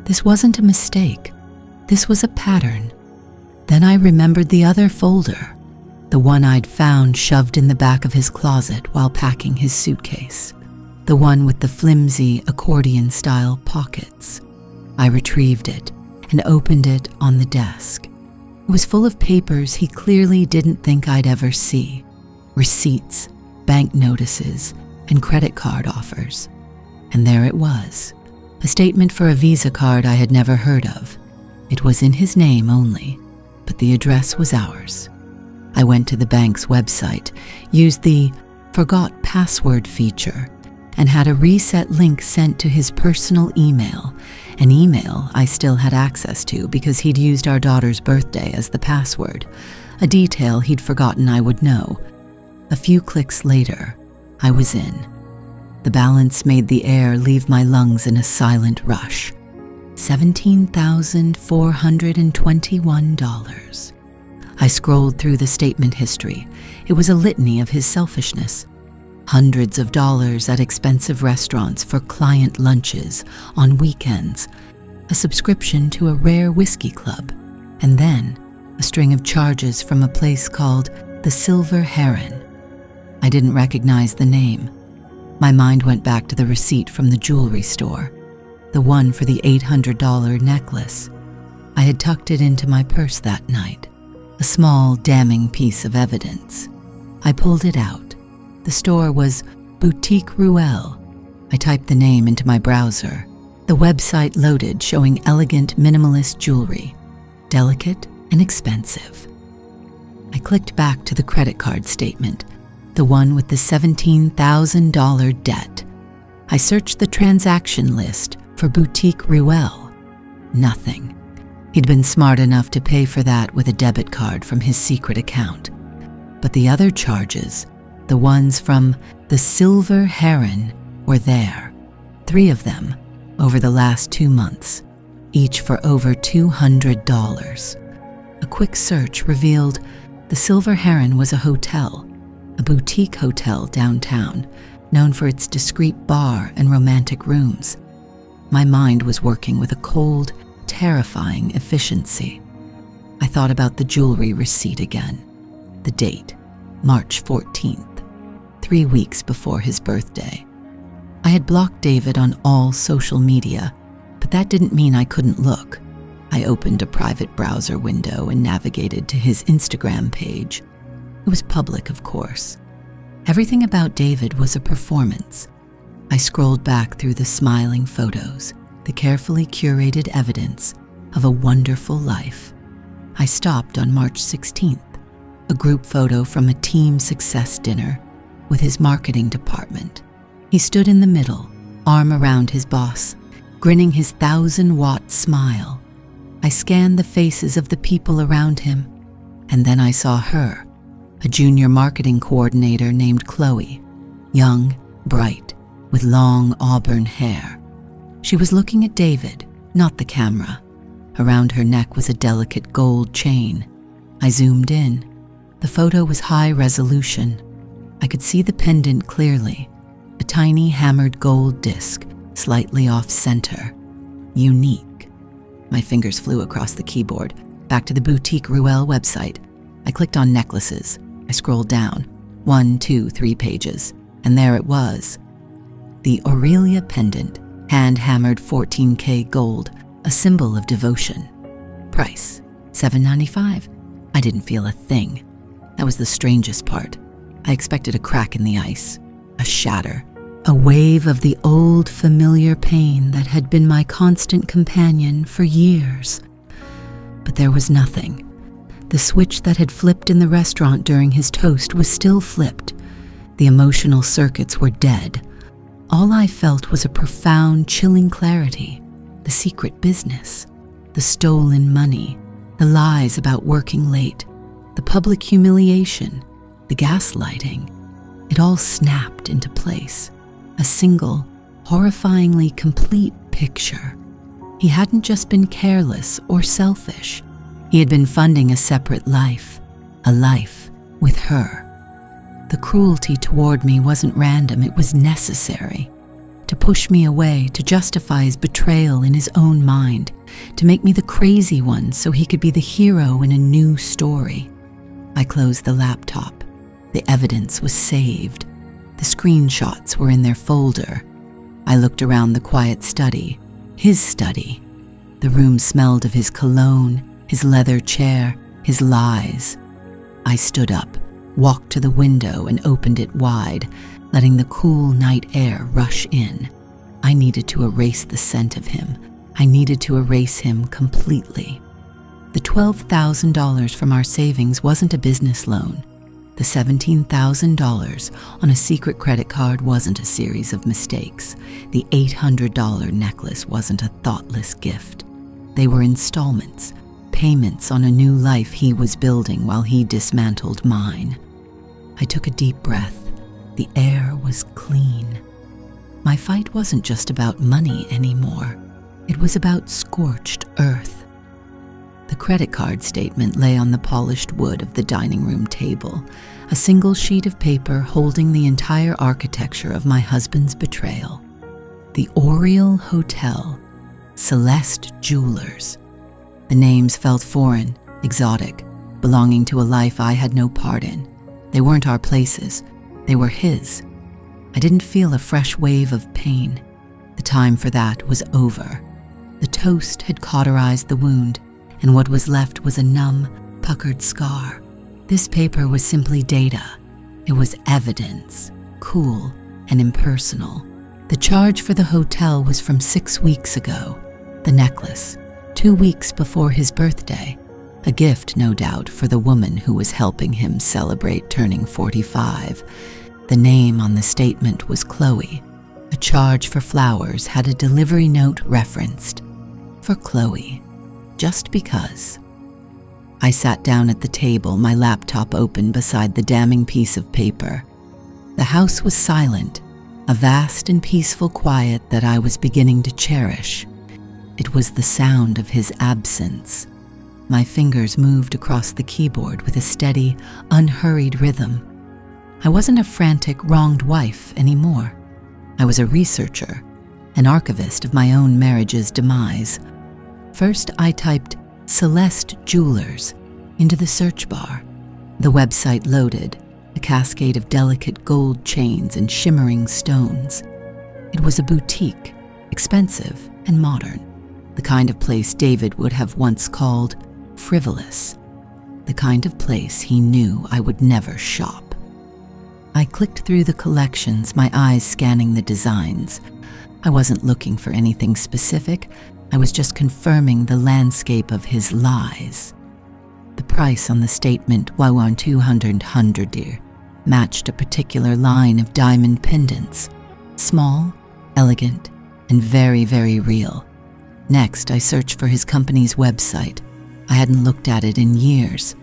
This wasn't a mistake. This was a pattern. Then I remembered the other folder, the one I'd found shoved in the back of his closet while packing his suitcase, the one with the flimsy accordion-style pockets. I retrieved it and opened it on the desk. It was full of papers he clearly didn't think I'd ever see. Receipts, bank notices, and credit card offers. And there it was, a statement for a Visa card I had never heard of. It was in his name only, but the address was ours. I went to the bank's website, used the forgot password feature, and had a reset link sent to his personal email, an email I still had access to because he'd used our daughter's birthday as the password, a detail he'd forgotten I would know. A few clicks later, I was in. The balance made the air leave my lungs in a silent rush. $17,421. I scrolled through the statement history. It was a litany of his selfishness. Hundreds of dollars at expensive restaurants for client lunches on weekends, a subscription to a rare whiskey club, and then a string of charges from a place called the Silver Heron. I didn't recognize the name. My mind went back to the receipt from the jewelry store, the one for the $800 necklace. I had tucked it into my purse that night, a small, damning piece of evidence. I pulled it out. The store was Boutique Ruelle. I typed the name into my browser. The website loaded, showing elegant, minimalist jewelry, delicate and expensive. I clicked back to the credit card statement, the one with the $17,000 debt. I searched the transaction list for Boutique Ruelle. Nothing. He'd been smart enough to pay for that with a debit card from his secret account. But the other charges, the ones from the Silver Heron, were there. 3 of them over the last 2 months, each for over $200. A quick search revealed the Silver Heron was a hotel, a boutique hotel downtown, known for its discreet bar and romantic rooms. My mind was working with a cold, terrifying efficiency. I thought about the jewelry receipt again. The date, March 14th, 3 weeks before his birthday. I had blocked David on all social media, but that didn't mean I couldn't look. I opened a private browser window and navigated to his Instagram page. It was public, of course. Everything about David was a performance. I scrolled back through the smiling photos, the carefully curated evidence of a wonderful life. I stopped on March 16th, a group photo from a team success dinner with his marketing department. He stood in the middle, arm around his boss, grinning his 1,000-watt smile. I scanned the faces of the people around him, and then I saw her, a junior marketing coordinator named Chloe, young, bright, with long auburn hair. She was looking at David, not the camera. Around her neck was a delicate gold chain. I zoomed in. The photo was high resolution. I could see the pendant clearly, a tiny hammered gold disc, slightly off-center. Unique. My fingers flew across the keyboard, back to the Boutique Ruelle website. I clicked on necklaces. I scrolled down, 1, 2, 3 pages, and there it was. The Aurelia pendant, hand-hammered 14K gold, a symbol of devotion. Price, $7.95. I didn't feel a thing. That was the strangest part. I expected a crack in the ice, a shatter, a wave of the old familiar pain that had been my constant companion for years. But there was nothing. The switch that had flipped in the restaurant during his toast was still flipped. The emotional circuits were dead. All I felt was a profound, chilling clarity. The secret business, the stolen money, the lies about working late, the public humiliation, the gaslighting. It all snapped into place. A single, horrifyingly complete picture. He hadn't just been careless or selfish. He had been funding a separate life, a life with her. The cruelty toward me wasn't random, it was necessary. To push me away, to justify his betrayal in his own mind, to make me the crazy one so he could be the hero in a new story. I closed the laptop. The evidence was saved. The screenshots were in their folder. I looked around the quiet study, his study. The room smelled of his cologne, his leather chair, his lies. I stood up, walked to the window and opened it wide, letting the cool night air rush in. I needed to erase the scent of him. I needed to erase him completely. The $12,000 from our savings wasn't a business loan. The $17,000 on a secret credit card wasn't a series of mistakes. The $800 necklace wasn't a thoughtless gift. They were installments, payments on a new life he was building while he dismantled mine. I took a deep breath. The air was clean. My fight wasn't just about money anymore. It was about scorched earth. The credit card statement lay on the polished wood of the dining room table, a single sheet of paper holding the entire architecture of my husband's betrayal. The Oriole Hotel, Celeste Jewelers. The names felt foreign, exotic, belonging to a life I had no part in. They weren't our places. They were his. I didn't feel a fresh wave of pain. The time for that was over. The toast had cauterized the wound, and what was left was a numb, puckered scar. This paper was simply data. It was evidence, cool and impersonal. The charge for the hotel was from 6 weeks ago. The necklace, 2 weeks before his birthday. A gift, no doubt, for the woman who was helping him celebrate turning 45. The name on the statement was Chloe. A charge for flowers had a delivery note referenced. For Chloe. Just because. I sat down at the table, my laptop open beside the damning piece of paper. The house was silent, a vast and peaceful quiet that I was beginning to cherish. It was the sound of his absence. My fingers moved across the keyboard with a steady, unhurried rhythm. I wasn't a frantic, wronged wife anymore. I was a researcher, an archivist of my own marriage's demise. First, I typed Celeste Jewelers into the search bar. The website loaded, a cascade of delicate gold chains and shimmering stones. It was a boutique, expensive and modern, the kind of place David would have once called frivolous, the kind of place he knew I would never shop. I clicked through the collections, my eyes scanning the designs. I wasn't looking for anything specific. I was just confirming the landscape of his lies. The price on the statement, 200 dear, matched a particular line of diamond pendants. Small, elegant, and very, very real. Next, I searched for his company's website. I hadn't looked at it in years.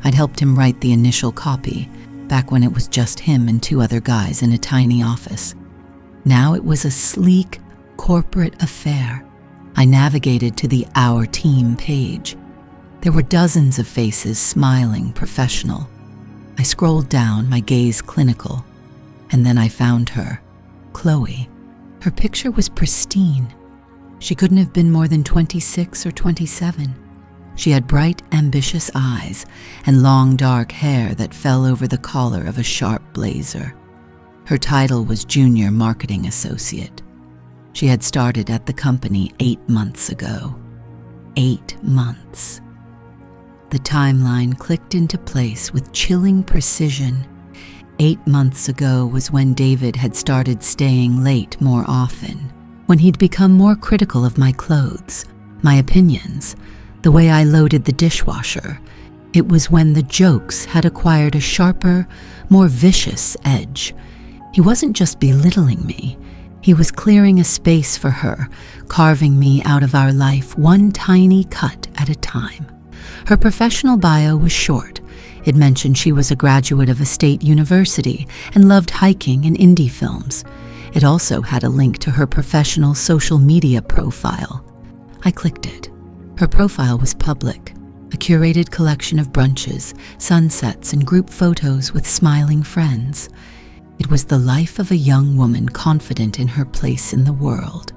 I'd helped him write the initial copy, back when it was just him and 2 other guys in a tiny office. Now it was a sleek, corporate affair. I navigated to the Our Team page. There were dozens of faces smiling, professional. I scrolled down, my gaze clinical, and then I found her, Chloe. Her picture was pristine. She couldn't have been more than 26 or 27. She had bright, ambitious eyes and long, dark hair that fell over the collar of a sharp blazer. Her title was Junior Marketing Associate. She had started at the company 8 months ago. 8 months. The timeline clicked into place with chilling precision. 8 months ago was when David had started staying late more often, when he'd become more critical of my clothes, my opinions, the way I loaded the dishwasher. It was when the jokes had acquired a sharper, more vicious edge. He wasn't just belittling me. He was clearing a space for her, carving me out of our life one tiny cut at a time. Her professional bio was short. It mentioned she was a graduate of a state university and loved hiking and indie films. It also had a link to her professional social media profile. I clicked it. Her profile was public, a curated collection of brunches, sunsets, and group photos with smiling friends. It was the life of a young woman confident in her place in the world.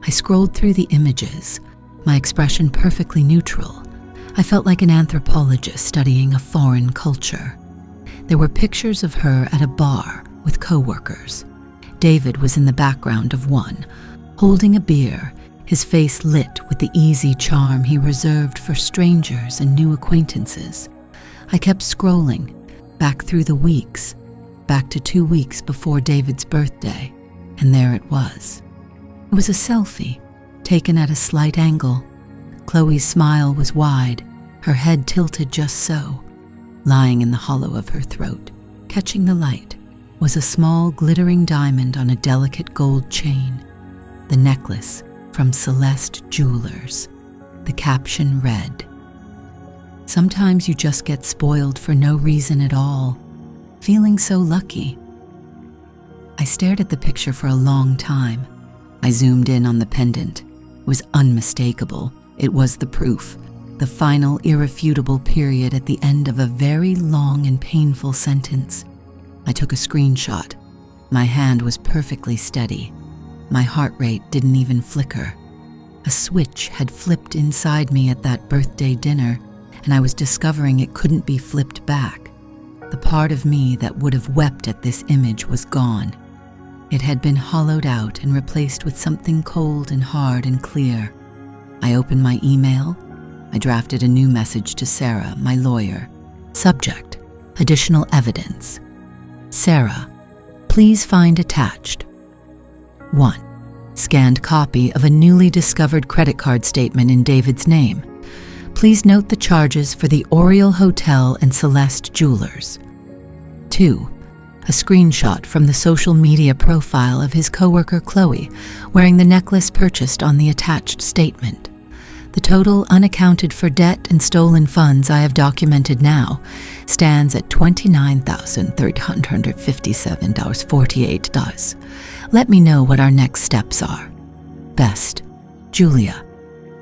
I scrolled through the images, my expression perfectly neutral. I felt like an anthropologist studying a foreign culture. There were pictures of her at a bar with coworkers. David was in the background of one, holding a beer, his face lit with the easy charm he reserved for strangers and new acquaintances. I kept scrolling, back through the weeks, back to 2 weeks before David's birthday, and there it was. It was a selfie, taken at a slight angle. Chloe's smile was wide, her head tilted just so. Lying in the hollow of her throat, catching the light, was a small glittering diamond on a delicate gold chain. The necklace from Celeste Jewelers. The caption read, "Sometimes you just get spoiled for no reason at all, feeling so lucky." I stared at the picture for a long time. I zoomed in on the pendant. It was unmistakable. It was the proof, the final irrefutable period at the end of a very long and painful sentence. I took a screenshot. My hand was perfectly steady. My heart rate didn't even flicker. A switch had flipped inside me at that birthday dinner, and I was discovering it couldn't be flipped back. The part of me that would have wept at this image was gone. It had been hollowed out and replaced with something cold and hard and clear. I opened my email. I drafted a new message to Sarah, my lawyer. Subject: additional evidence. Sarah, please find attached. 1. Scanned copy of a newly discovered credit card statement in David's name. Please note the charges for the Oriole Hotel and Celeste Jewelers. 2. A screenshot from the social media profile of his coworker Chloe, wearing the necklace purchased on the attached statement. The total unaccounted for debt and stolen funds I have documented now stands at $29,357.48. Let me know what our next steps are. Best, Julia.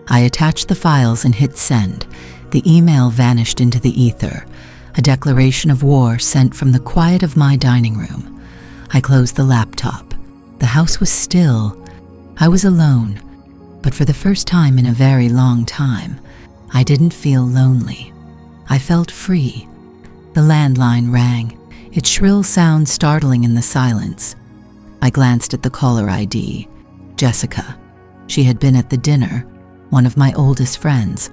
I attached the files and hit send. The email vanished into the ether, a declaration of war sent from the quiet of my dining room. I closed the laptop. The house was still. I was alone, but for the first time in a very long time, I didn't feel lonely. I felt free. The landline rang, its shrill sound startling in the silence. I glanced at the caller ID. Jessica. She had been at the dinner, one of my oldest friends,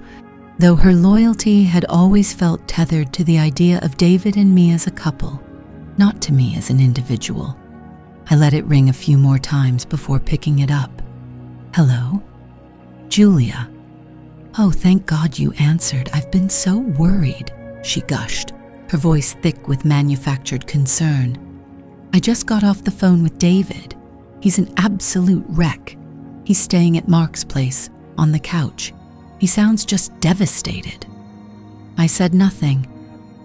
though her loyalty had always felt tethered to the idea of David and me as a couple, not to me as an individual. I let it ring a few more times before picking it up. Hello? Julia. Oh, thank God you answered. I've been so worried, she gushed, her voice thick with manufactured concern. I just got off the phone with David. He's an absolute wreck. He's staying at Mark's place, on the couch. He sounds just devastated. I said nothing.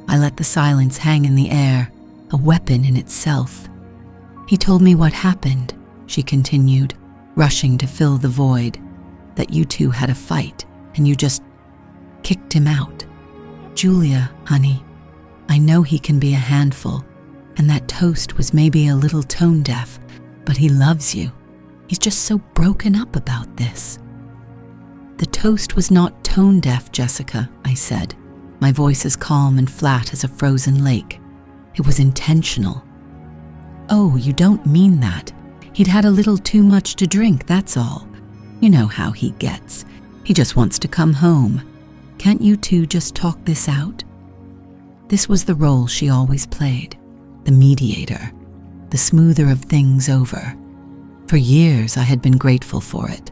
I let the silence hang in the air, a weapon in itself. He told me what happened, she continued, rushing to fill the void, that you two had a fight and you just kicked him out. Julia, honey, I know he can be a handful, and that toast was maybe a little tone deaf, but he loves you. He's just so broken up about this. The toast was not tone deaf, Jessica, I said, my voice as calm and flat as a frozen lake. It was intentional. Oh, you don't mean that. He'd had a little too much to drink, that's all. You know how he gets. He just wants to come home. Can't you two just talk this out? This was the role she always played, the mediator, the smoother of things over. For years I had been grateful for it.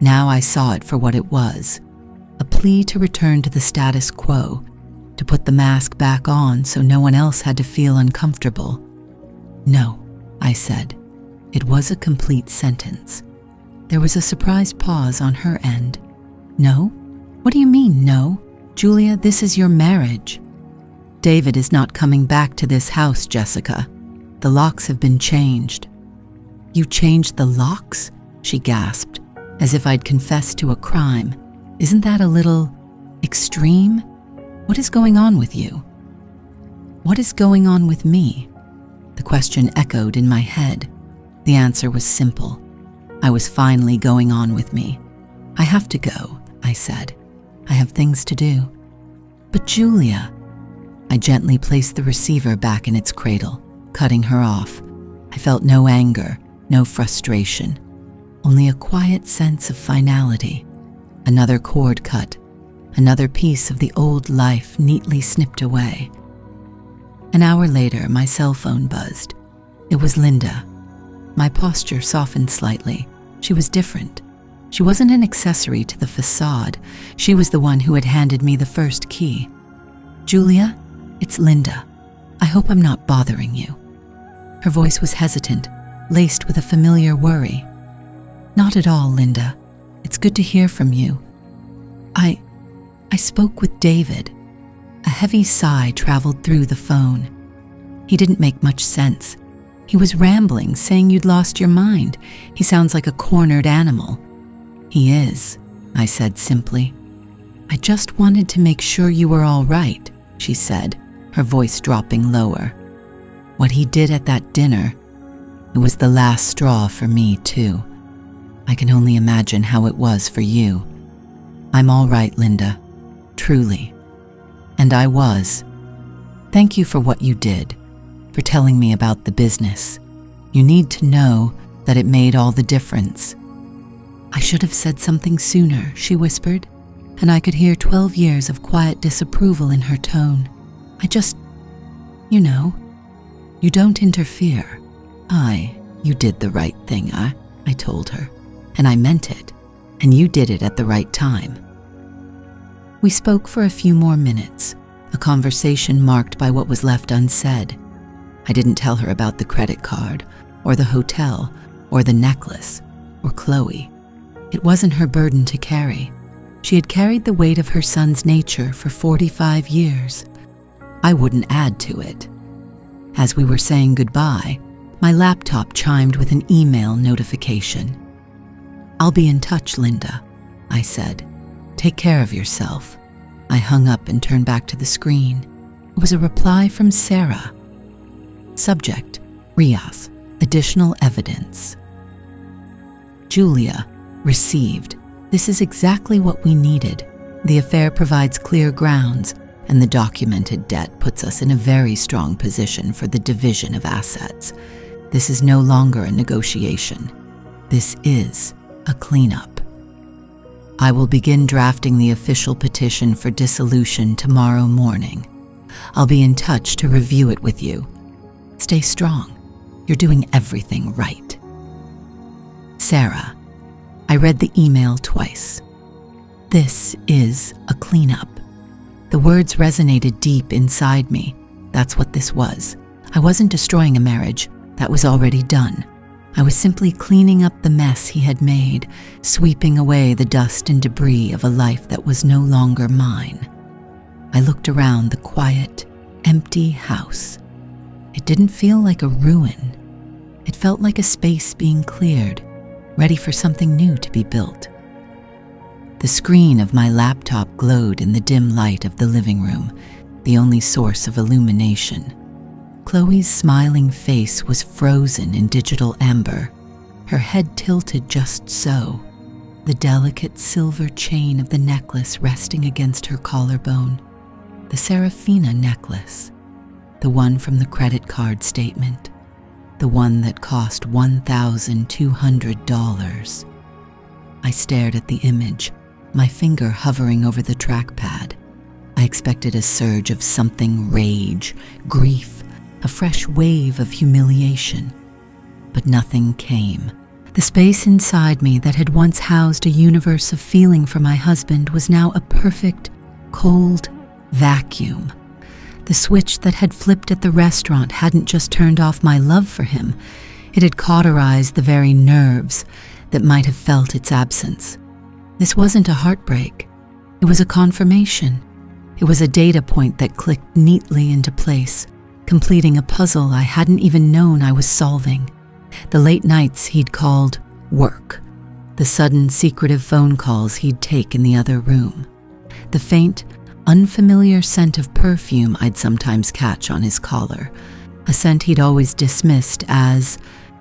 Now I saw it for what it was, a plea to return to the status quo, to put the mask back on so no one else had to feel uncomfortable. No, I said. It was a complete sentence. There was a surprised pause on her end. No? What do you mean, no? Julia, this is your marriage. David is not coming back to this house, Jessica. The locks have been changed. You changed the locks? She gasped, as if I'd confessed to a crime. Isn't that a little extreme? What is going on with you? What is going on with me? The question echoed in my head. The answer was simple. I was finally going on with me. I have to go, I said. I have things to do. But Julia, I gently placed the receiver back in its cradle, cutting her off. I felt no anger, no frustration, only a quiet sense of finality. Another cord cut, another piece of the old life neatly snipped away. An hour later, my cell phone buzzed. It was Linda. My posture softened slightly. She was different. She wasn't an accessory to the facade. She was the one who had handed me the first key. Julia, it's Linda. I hope I'm not bothering you. Her voice was hesitant, laced with a familiar worry. Not at all, Linda. It's good to hear from you. I spoke with David. A heavy sigh traveled through the phone. He didn't make much sense. He was rambling, saying you'd lost your mind. He sounds like a cornered animal. He is, I said simply. I just wanted to make sure you were all right, she said, her voice dropping lower. What he did at that dinner, it was the last straw for me, too. I can only imagine how it was for you. I'm all right, Linda. Truly. And I was. Thank you for what you did, for telling me about the business. You need to know that it made all the difference. I should have said something sooner, she whispered, and I could hear 12 years of quiet disapproval in her tone. You don't interfere. You did the right thing, I told her, and I meant it, and you did it at the right time. We spoke for a few more minutes, a conversation marked by what was left unsaid. I didn't tell her about the credit card, or the hotel, or the necklace, or Chloe. It wasn't her burden to carry. She had carried the weight of her son's nature for 45 years. I wouldn't add to it. As we were saying goodbye, my laptop chimed with an email notification. I'll be in touch, Linda, I said. Take care of yourself. I hung up and turned back to the screen. It was a reply from Sarah. Subject, Riaz, additional evidence. Julia, received. This is exactly what we needed. The affair provides clear grounds, and the documented debt puts us in a very strong position for the division of assets. This is no longer a negotiation. This is a cleanup. I will begin drafting the official petition for dissolution tomorrow morning. I'll be in touch to review it with you. Stay strong. You're doing everything right. Sarah. I read the email twice. This is a cleanup. The words resonated deep inside me. That's what this was. I wasn't destroying a marriage. That was already done. I was simply cleaning up the mess he had made, sweeping away the dust and debris of a life that was no longer mine. I looked around the quiet, empty house. It didn't feel like a ruin. It felt like a space being cleared, ready for something new to be built. The screen of my laptop glowed in the dim light of the living room, the only source of illumination. Chloe's smiling face was frozen in digital amber, her head tilted just so, the delicate silver chain of the necklace resting against her collarbone, the Serafina necklace, the one from the credit card statement, the one that cost $1,200. I stared at the image, my finger hovering over the trackpad. I expected a surge of something, rage, grief, a fresh wave of humiliation. But nothing came. The space inside me that had once housed a universe of feeling for my husband was now a perfect, cold vacuum. The switch that had flipped at the restaurant hadn't just turned off my love for him, it had cauterized the very nerves that might have felt its absence. This wasn't a heartbreak. It was a confirmation. It was a data point that clicked neatly into place, completing a puzzle I hadn't even known I was solving. The late nights he'd called work, the sudden secretive phone calls he'd take in the other room, the faint, unfamiliar scent of perfume I'd sometimes catch on his collar, a scent he'd always dismissed as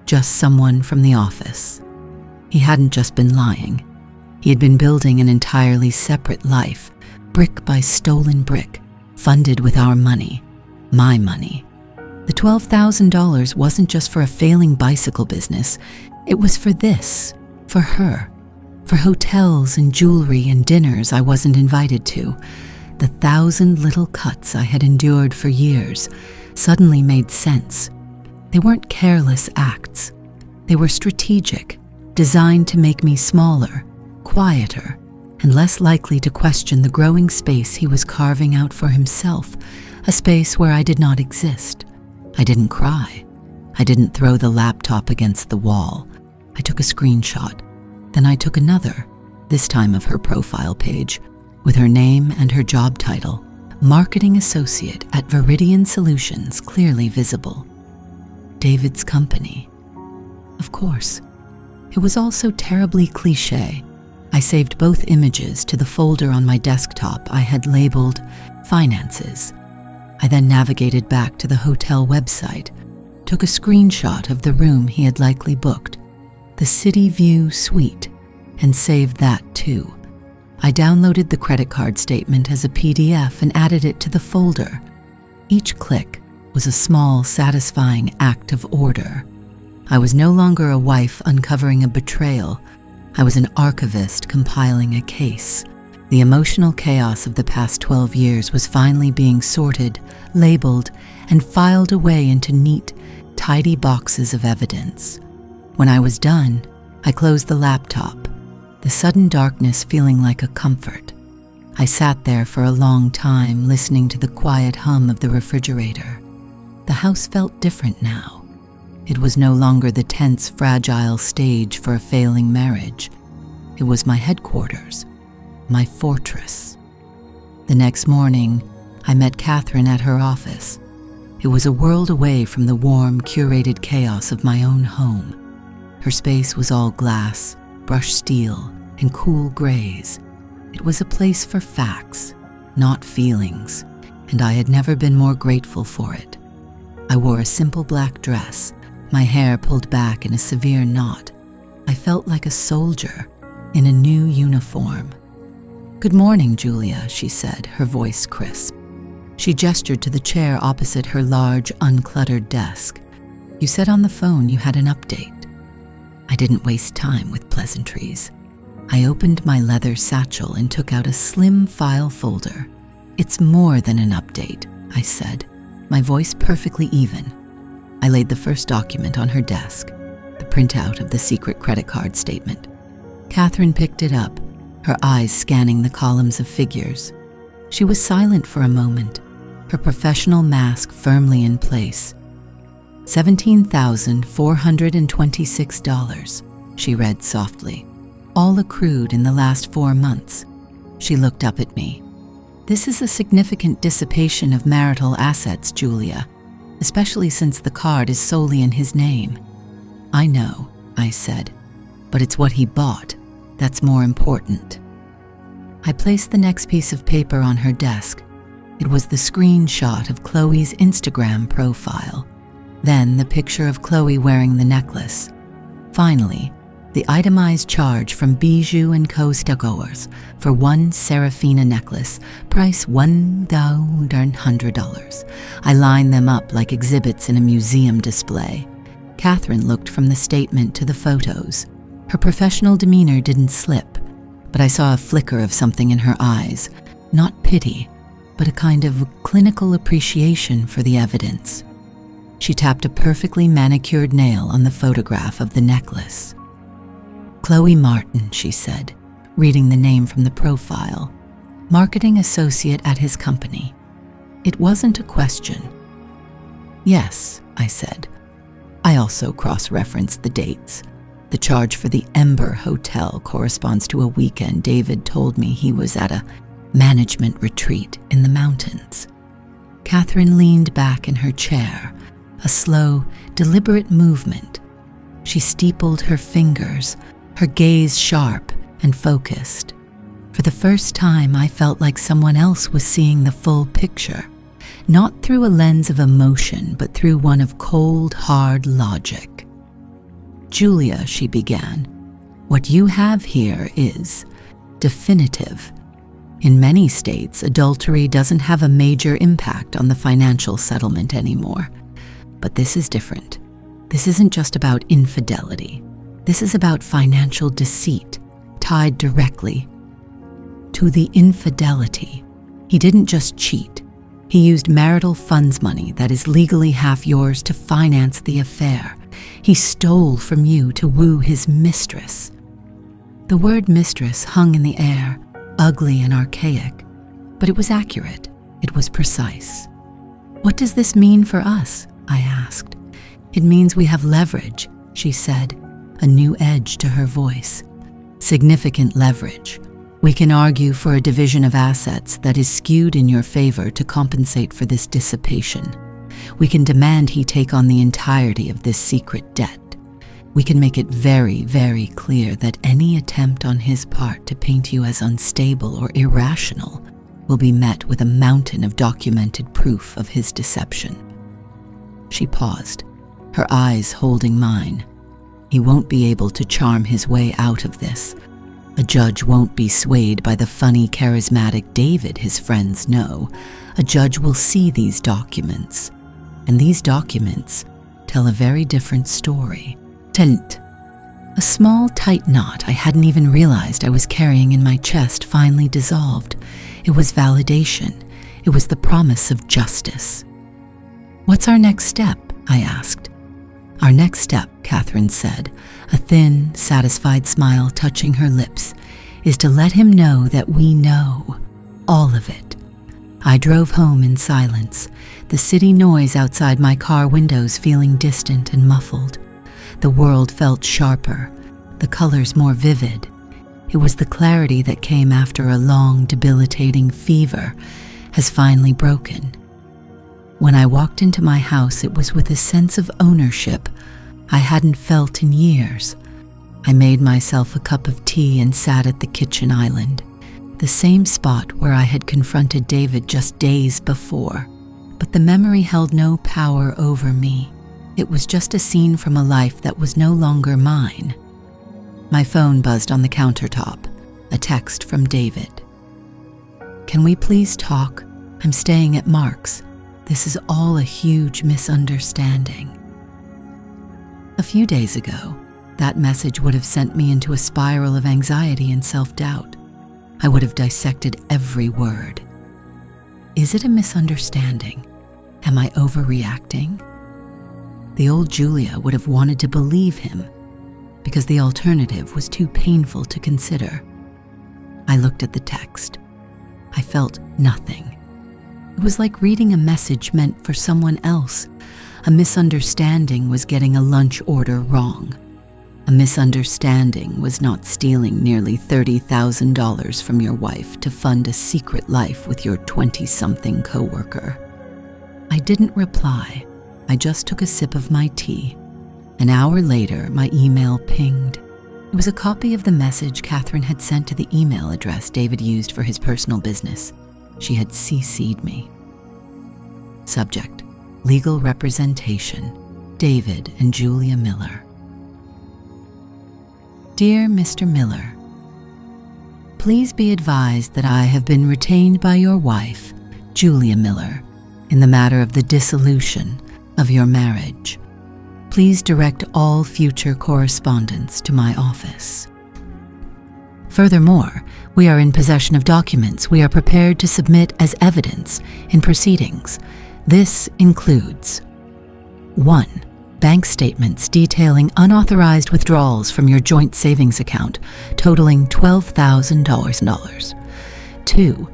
just someone from the office. He hadn't just been lying. He had been building an entirely separate life, brick by stolen brick, funded with our money, my money. The $12,000 wasn't just for a failing bicycle business. It was for this, for her, for hotels and jewelry and dinners I wasn't invited to. The 1,000 little cuts I had endured for years suddenly made sense. They weren't careless acts. They were strategic, designed to make me smaller, quieter, and less likely to question the growing space he was carving out for himself, a space where I did not exist. I didn't cry. I didn't throw the laptop against the wall. I took a screenshot. Then I took another, this time of her profile page, with her name and her job title, Marketing Associate at Viridian Solutions, clearly visible. David's company. Of course. It was all so terribly cliché. I saved both images to the folder on my desktop I had labeled Finances. I then navigated back to the hotel website, took a screenshot of the room he had likely booked, the City View Suite, and saved that too. I downloaded the credit card statement as a PDF and added it to the folder. Each click was a small, satisfying act of order. I was no longer a wife uncovering a betrayal. I was an archivist compiling a case. The emotional chaos of the past 12 years was finally being sorted, labeled, and filed away into neat, tidy boxes of evidence. When I was done, I closed the laptop, the sudden darkness feeling like a comfort. I sat there for a long time, listening to the quiet hum of the refrigerator. The house felt different now. It was no longer the tense, fragile stage for a failing marriage. It was my headquarters, my fortress. The next morning, I met Catherine at her office. It was a world away from the warm, curated chaos of my own home. Her space was all glass, brushed steel, and cool grays. It was a place for facts, not feelings, and I had never been more grateful for it. I wore a simple black dress, my hair pulled back in a severe knot. I felt like a soldier in a new uniform. "Good morning, Julia," she said, her voice crisp. She gestured to the chair opposite her large, uncluttered desk. "You said on the phone you had an update." I didn't waste time with pleasantries. I opened my leather satchel and took out a slim file folder. "It's more than an update," I said, my voice perfectly even. I laid the first document on her desk, the printout of the secret credit card statement. Catherine picked it up, her eyes scanning the columns of figures. She was silent for a moment, her professional mask firmly in place. $17,426, she read softly, all accrued in the last 4 months. She looked up at me. "This is a significant dissipation of marital assets, Julia, especially since the card is solely in his name." "I know," I said, "but it's what he bought that's more important." I placed the next piece of paper on her desk. It was the screenshot of Chloe's Instagram profile, then the picture of Chloe wearing the necklace. Finally, the itemized charge from Bijou & Co. Stockowers for one Serafina necklace, price $1,100. I lined them up like exhibits in a museum display. Catherine looked from the statement to the photos. Her professional demeanor didn't slip, but I saw a flicker of something in her eyes, not pity, but a kind of clinical appreciation for the evidence. She tapped a perfectly manicured nail on the photograph of the necklace. "Chloe Martin," she said, reading the name from the profile. "Marketing associate at his company." It wasn't a question. "Yes," I said. I also cross-referenced the dates. The charge for the Ember Hotel corresponds to a weekend David told me he was at a management retreat in the mountains. Catherine leaned back in her chair, a slow, deliberate movement. She steepled her fingers, her gaze sharp and focused. For the first time, I felt like someone else was seeing the full picture, not through a lens of emotion, but through one of cold, hard logic. "Julia," she began, "what you have here is definitive. In many states, adultery doesn't have a major impact on the financial settlement anymore. But this is different. This isn't just about infidelity. This is about financial deceit, tied directly to the infidelity. He didn't just cheat. He used marital funds money that is legally half yours to finance the affair. He stole from you to woo his mistress." The word mistress hung in the air, ugly and archaic, but it was accurate. It was precise. "What does this mean for us?" I asked. "It means we have leverage," she said, a new edge to her voice. "Significant leverage. We can argue for a division of assets that is skewed in your favor to compensate for this dissipation. We can demand he take on the entirety of this secret debt. We can make it very, very clear that any attempt on his part to paint you as unstable or irrational will be met with a mountain of documented proof of his deception." She paused, her eyes holding mine. He won't be able to charm his way out of this. A judge won't be swayed by the funny, charismatic David his friends know. A judge will see these documents, and these documents tell a very different story. Tent. A small, tight knot I hadn't even realized I was carrying in my chest finally dissolved. It was validation. It was the promise of justice. "What's our next step?" I asked. "Our next step," Catherine said, a thin, satisfied smile touching her lips, "is to let him know that we know. All of it." I drove home in silence, the city noise outside my car windows feeling distant and muffled. The world felt sharper, the colors more vivid. It was the clarity that came after a long, debilitating fever has finally broken. When I walked into my house, it was with a sense of ownership I hadn't felt in years. I made myself a cup of tea and sat at the kitchen island, the same spot where I had confronted David just days before. But the memory held no power over me. It was just a scene from a life that was no longer mine. My phone buzzed on the countertop, a text from David. "Can we please talk? I'm staying at Mark's. This is all a huge misunderstanding." A few days ago, that message would have sent me into a spiral of anxiety and self-doubt. I would have dissected every word. Is it a misunderstanding? Am I overreacting? The old Julia would have wanted to believe him, because the alternative was too painful to consider. I looked at the text. I felt nothing. It was like reading a message meant for someone else. A misunderstanding was getting a lunch order wrong. A misunderstanding was not stealing nearly $30,000 from your wife to fund a secret life with your 20-something coworker. I didn't reply. I just took a sip of my tea. An hour later, my email pinged. It was a copy of the message Catherine had sent to the email address David used for his personal business. She had CC'd me. Subject: legal representation, David and Julia Miller. Dear Mr. Miller, please be advised that I have been retained by your wife, Julia Miller, in the matter of the dissolution of your marriage. Please direct all future correspondence to my office. Furthermore, we are in possession of documents we are prepared to submit as evidence in proceedings. This includes 1. Bank statements detailing unauthorized withdrawals from your joint savings account totaling $12,000. 2.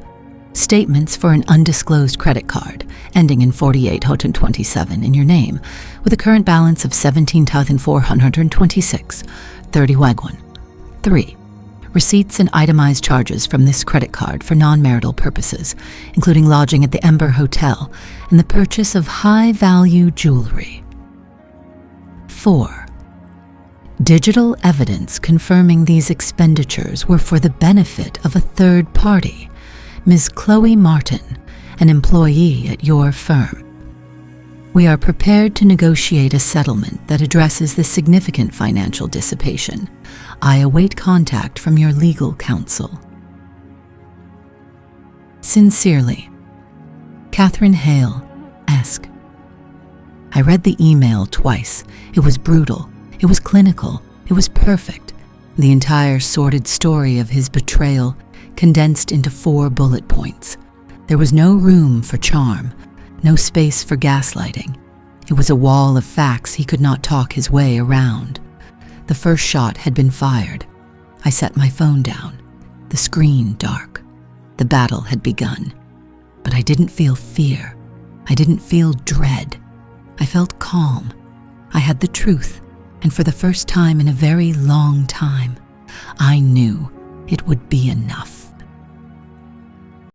Statements for an undisclosed credit card ending in 4827 in your name with a current balance of $17,426, 30 Wagwon. 3. Receipts and itemized charges from this credit card for non-marital purposes, including lodging at the Ember Hotel and the purchase of high-value jewelry. 4. Digital evidence confirming these expenditures were for the benefit of a third party, Ms. Chloe Martin, an employee at your firm. We are prepared to negotiate a settlement that addresses the significant financial dissipation. I await contact from your legal counsel. Sincerely, Catherine Hale, Esk. I read the email twice. It was brutal. It was clinical. It was perfect. The entire sordid story of his betrayal condensed into 4 bullet points. There was no room for charm, no space for gaslighting. It was a wall of facts he could not talk his way around. The first shot had been fired. I set my phone down, the screen dark. The battle had begun. But I didn't feel fear. I didn't feel dread. I felt calm. I had the truth, and for the first time in a very long time, I knew it would be enough.